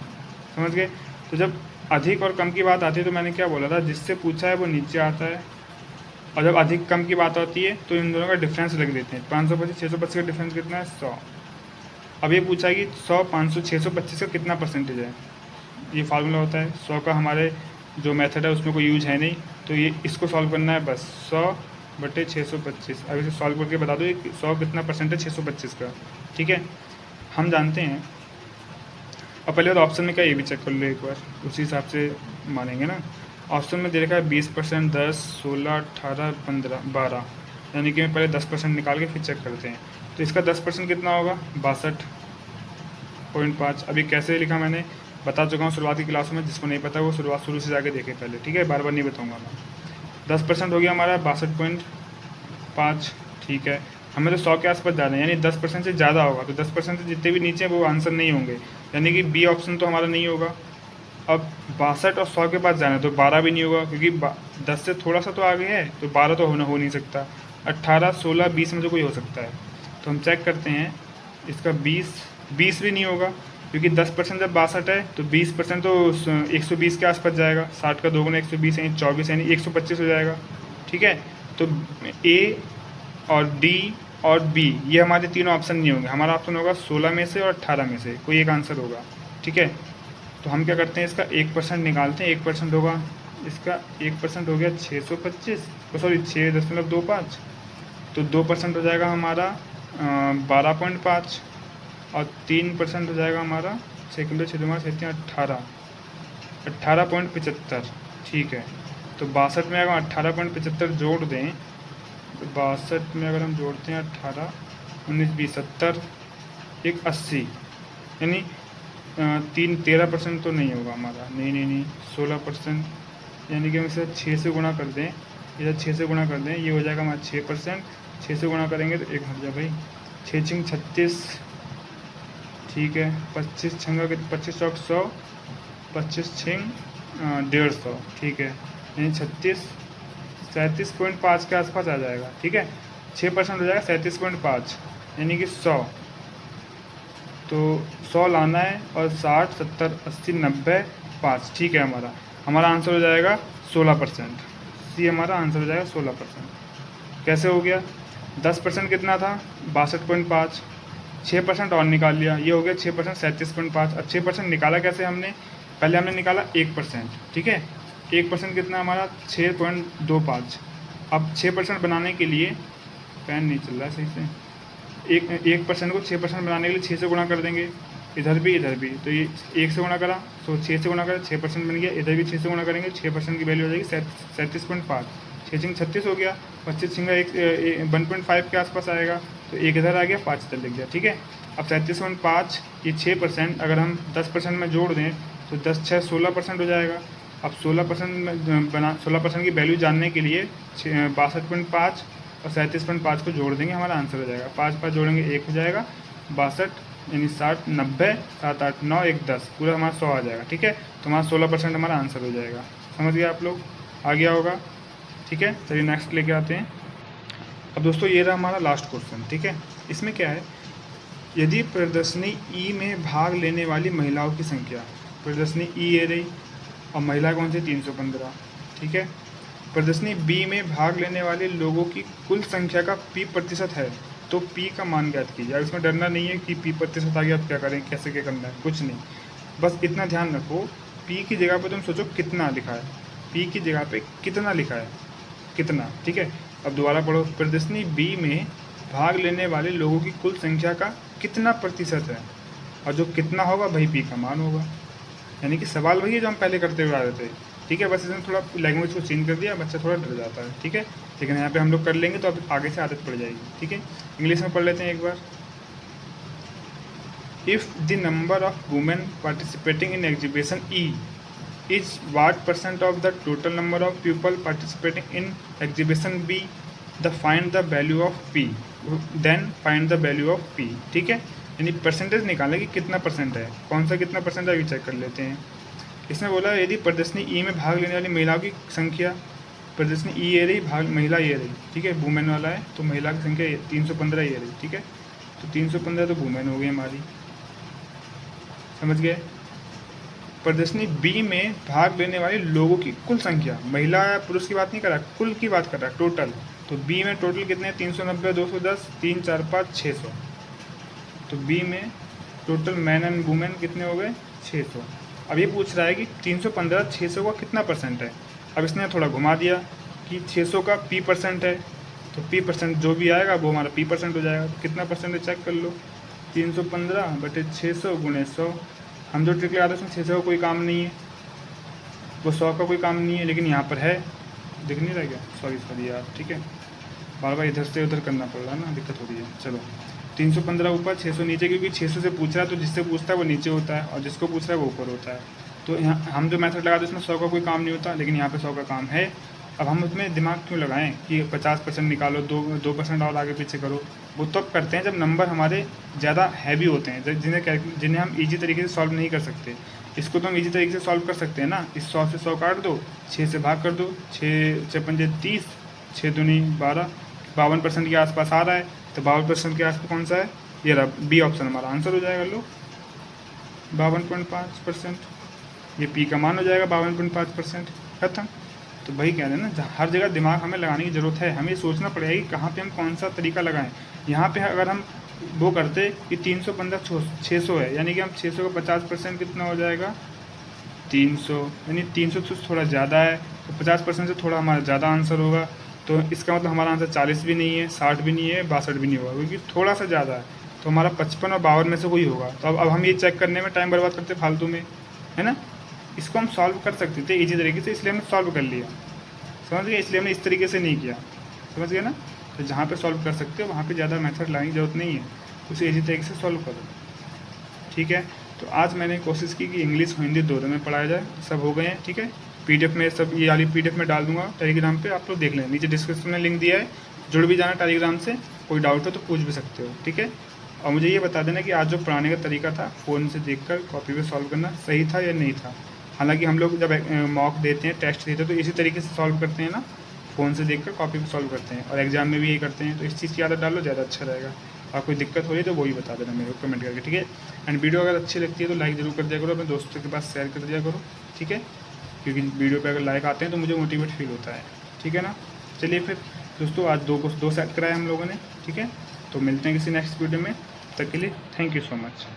समझ गए। तो जब अधिक और कम की बात आती है तो मैंने क्या बोला था, जिससे पूछा है वो नीचे आता है, और जब अधिक कम की बात आती है तो इन दोनों का डिफरेंस लिख देते हैं। 525 625 का डिफरेंस कितना है 100। अब ये पूछा कि 100 500 625 का कितना परसेंटेज है, ये फार्मूला होता है 100 का, हमारे जो मेथड है उसमें कोई यूज है नहीं, तो ये इसको सॉल्व करना है बस, 100/625। अब इसे सॉल्व करके बता दो 100 कितना परसेंट है 625 का, ठीक है, हम जानते हैं। अब पहले तो ऑप्शन में क्या, ये भी चेक कर लो एक बार, उसी हिसाब से मानेंगे ना। ऑप्शन में दे रखा है 20%, 10, 16, 18, 15, 12, यानी कि मैं पहले 10% निकाल के फिर चेक करते हैं। तो इसका 10% कितना होगा 62.5। अभी कैसे लिखा मैंने बता चुका हूँ शुरुआती क्लास में, जिसको नहीं पता वो शुरू से जाके देखे पहले, ठीक है, बार बार नहीं बताऊँगा मैं। 10% हो गया हमारा 62.5, ठीक है। हमें तो 100 के आसपास जाना है, यानी 10% से ज़्यादा होगा, तो 10% से जितने भी नीचे वो आंसर नहीं होंगे, यानी कि बी ऑप्शन तो हमारा नहीं होगा। अब 62 और 100 के पास जाना है तो 12 भी नहीं होगा, क्योंकि 10 से थोड़ा सा तो आगे है, तो 12 तो हो नहीं सकता। 18, 16, 20 में से कोई हो सकता है, तो हम चेक करते हैं। इसका 20 भी नहीं होगा, क्योंकि 10% जब 62 है तो 20% तो 120 के आसपास जाएगा, 60 का 2 गुना 120 यानी 24 यानी 125 हो जाएगा, ठीक है। तो ए और डी और बी ये हमारे तीनों ऑप्शन नहीं होंगे, हमारा ऑप्शन होगा 16 में से और 18 में से कोई एक आंसर होगा, ठीक है। तो हम क्या करते हैं, इसका 1% निकालते हैं, 1% होगा, इसका 1% हो गया 625, सॉरी 6.25, तो 2% हो जाएगा हमारा 12.5, और 3% हो जाएगा हमारा 6 किलो 6 18.75, ठीक है। तो 62 में अगर 18.75 जोड़ दें, तो 62 में अगर हम जोड़ते हैं 18, 19, 20, 70, 1, 80, यानी 13% तो नहीं होगा हमारा, नहीं 16%, यानी कि हम इसे 6 से गुणा कर दें, इधर 6 से गुणा कर दें, ये हो जाएगा हमारा 6%। 6 से गुणा करेंगे तो एक हट जाए भाई, 6 छिंग 36, ठीक है, 25 छंगा के 25 चौक 100, 25 छिंग 150, ठीक है, यानी 37.5 के आसपास आ जाएगा, ठीक है। 6% हो जाएगा 37.5, यानी कि 100, तो 100 लाना है, और 60 70 80 90 5, ठीक है। हमारा आंसर हो जाएगा 16%। सी हमारा आंसर हो जाएगा 16%। कैसे हो गया? 10% कितना था? 62.5, 6% और निकाल लिया, ये हो गया 6%, 37.5। अब 6% निकाला कैसे हमने? पहले हमने निकाला 1%, ठीक है। 1% कितना हमारा? 6.25। अब 6% बनाने के लिए, पेन नहीं चल रहा है सही से, 1% को 6% बनाने के लिए 6 से गुणा कर देंगे, इधर भी, तो ये 1 से गुणा करा तो 6 से गुणा करा, 6% बन गया। इधर भी 6 से गुणा करेंगे, 6% की वैल्यू हो जाएगी 37.5, 6 छिंग 36 हो गया, 25 छिंगा 1.5 के आसपास आएगा, तो 1 इधर आ गया, 5 इधर लिख दिया, ठीक है। अब 37.5 ये 6%, अगर हम 10% में जोड़ दें तो 10 6 16% हो जाएगा। अब 16% की वैल्यू जानने के लिए 62.5 और 37.5 को जोड़ देंगे, हमारा आंसर हो जाएगा। 5 जोड़ेंगे 1 हो जाएगा, 62, यानी 60 90 7 8 9 1 10, पूरा हमारा 100 आ जाएगा, ठीक है। तो हमारा 16% हमारा आंसर हो जाएगा। समझ गए आप लोग? आ गया होगा, ठीक है। चलिए नेक्स्ट लेके आते हैं। अब दोस्तों ये रहा हमारा लास्ट क्वेश्चन, ठीक है। इसमें क्या है, यदि प्रदर्शनी ई में भाग लेने वाली महिलाओं की संख्या, प्रदर्शनी ई ए रही और महिला कौन सी? 315, ठीक है। प्रदर्शनी बी में भाग लेने वाले लोगों की कुल संख्या का p% है, तो p का मान ज्ञात कीजिए। अब इसमें डरना नहीं है कि p% आ गया अब क्या करें, कैसे क्या करना है, कुछ नहीं, बस इतना ध्यान रखो, p की जगह पे तुम सोचो कितना लिखा है, p की जगह पे कितना लिखा है, कितना, ठीक है। अब दोबारा पढ़ो, प्रदर्शनी बी में भाग लेने वाले लोगों की कुल संख्या का कितना प्रतिशत है, और जो कितना होगा वही p का मान होगा। यानी कि सवाल वही है जो हम पहले करते हुए आ रहे थे, ठीक है। बस इसमें थोड़ा लैंग्वेज को चेंज कर दिया, बच्चा थोड़ा डर जाता है, ठीक है। लेकिन यहाँ पे हम लोग कर लेंगे तो अब आगे से आदत पड़ जाएगी, ठीक है। इंग्लिश में पढ़ लेते हैं एक बार। If the number of women participating in exhibition E is what % of the total number of people participating in exhibition B, the find the value of P, then find the value of P, ठीक है। यानी percentage निकालें कि कितना % है, कौन सा कितना % है, अभी चेक कर लेते हैं। इसमें बोला यदि प्रदर्शनी ई में भाग लेने वाली महिलाओं की संख्या, प्रदर्शनी ई ए रही, भाग महिला ये रही, ठीक है, वुमेन वाला है, तो महिला की संख्या 315 ये रही, ठीक है। तो 315 तो वुमेन हो गई हमारी, समझ गए। प्रदर्शनी बी में भाग लेने वाले लोगों की कुल संख्या, महिला या पुरुष की बात नहीं कर रहा, कुल की बात कर रहा है, टोटल। तो बी में टोटल कितने हैं? 390 210 3 4 5 600, तो बी में टोटल मैन एंड वुमेन कितने हो गए? 600। अब ये पूछ रहा है कि 315 600 का कितना % है। अब इसने थोड़ा घुमा दिया कि 600 का p% है, तो p% जो भी आएगा वो हमारा p% हो जाएगा। तो कितना % है चेक कर लो, 315/600 × 100। हम जो ट्रिक लगाते हैं उसमें 600 का कोई काम नहीं है, वो 100 का कोई काम नहीं है, लेकिन यहाँ पर है, दिख नहीं रहा क्या? सॉरी यार, ठीक है, बार बार इधर से उधर करना पड़ रहा है ना, दिक्कत हो रही है। चलो 315 ऊपर 600 नीचे, क्योंकि 600 से पूछ रहा है तो जिससे पूछता है वो नीचे होता है और जिसको पूछ रहा है वो ऊपर होता है। तो यहाँ हम जो मेथड लगाते हैं उसमें 100 का कोई काम नहीं होता, लेकिन यहाँ पे 100 का काम है। अब हम उसमें दिमाग क्यों लगाएं कि 50% निकालो, 2% और आगे पीछे करो। वो तब करते हैं जब नंबर हमारे ज़्यादा हैवी होते हैं, जिन्हें हम ईजी तरीके से सॉल्व नहीं कर सकते। इसको तो हम ईजी तरीके से सॉल्व कर सकते हैं ना, इस 100 से 100 काट दो, 6 से भाग कर दो, 6 पंजे 30, 6 दूनी 12, 52% के आसपास आ रहा है, तो 52% के आसपास कौन सा है? ये रहा बी ऑप्शन, हमारा आंसर हो जाएगा। लो 52.5%, ये पी का मान हो जाएगा 52.5%, खत्म। तो वही कह रहे हैं ना, हर जगह दिमाग हमें लगाने की ज़रूरत है, हमें सोचना पड़ेगा कि कहाँ पे हम कौन सा तरीका लगाएं। यहाँ पे अगर हम वो करते कि 315 600 है, यानी कि हम 600 का 50% कितना हो जाएगा? 300, यानी 300 से थोड़ा ज़्यादा है, तो 50% से थोड़ा हमारा ज़्यादा आंसर होगा। तो इसका मतलब हमारा आंसर 40 भी नहीं है, 60 भी नहीं है, 62 भी नहीं होगा, क्योंकि थोड़ा सा ज़्यादा है, तो हमारा 55 और 52 में से कोई होगा। तो अब हम ये चेक करने में टाइम बर्बाद करते फालतू में, है ना। इसको हम सॉल्व कर सकते थे इजी तरीके से, इसलिए हमने सॉल्व कर लिया, समझ गए। इसलिए हमने इस तरीके से नहीं किया, समझ गए ना। तो जहाँ पे सॉल्व कर सकते हो वहाँ पे ज़्यादा मेथड लाने की ज़रूरत नहीं है, उसे इजी तरीके से सॉल्व करो, ठीक है। तो आज मैंने कोशिश की कि इंग्लिश और हिंदी दोनों में पढ़ाया जाए। सब हो गए हैं, ठीक है। पीडीएफ में सब ये वाली पीडीएफ में डाल दूंगा टेलीग्राम पे, आप लोग देख लें, नीचे डिस्क्रिप्शन में लिंक दिया है, जुड़ भी जाना टेलीग्राम से, कोई डाउट हो तो पूछ भी सकते हो, ठीक है। और मुझे ये बता देना कि आज जो पढ़ाने का तरीका था फ़ोन से देखकर कॉपी पे सॉल्व करना सही था या नहीं था। हालांकि हम लोग जब मॉक देते हैं, टेस्ट देते हैं, तो इसी तरीके से सॉल्व करते हैं ना, फ़ोन से देखकर कॉपी पे सॉल्व करते हैं, और एग्जाम में भी यही करते हैं। तो इस चीज़ की आदत डालो, ज़्यादा अच्छा रहेगा। और कोई दिक्कत हो रही है तो वो ही बता देना मेरे को कमेंट करके, ठीक है। एंड वीडियो अगर अच्छी लगती है तो लाइक ज़रूर कर दिया करो, अपने दोस्तों के पास शेयर कर दिया करो, ठीक है, क्योंकि वीडियो पे अगर लाइक आते हैं तो मुझे मोटिवेट फील होता है, ठीक है ना। चलिए फिर दोस्तों, आज दो सेट कराए हम लोगों ने, ठीक है। तो मिलते हैं किसी नेक्स्ट वीडियो में, तब तक के लिए थैंक यू सो मच।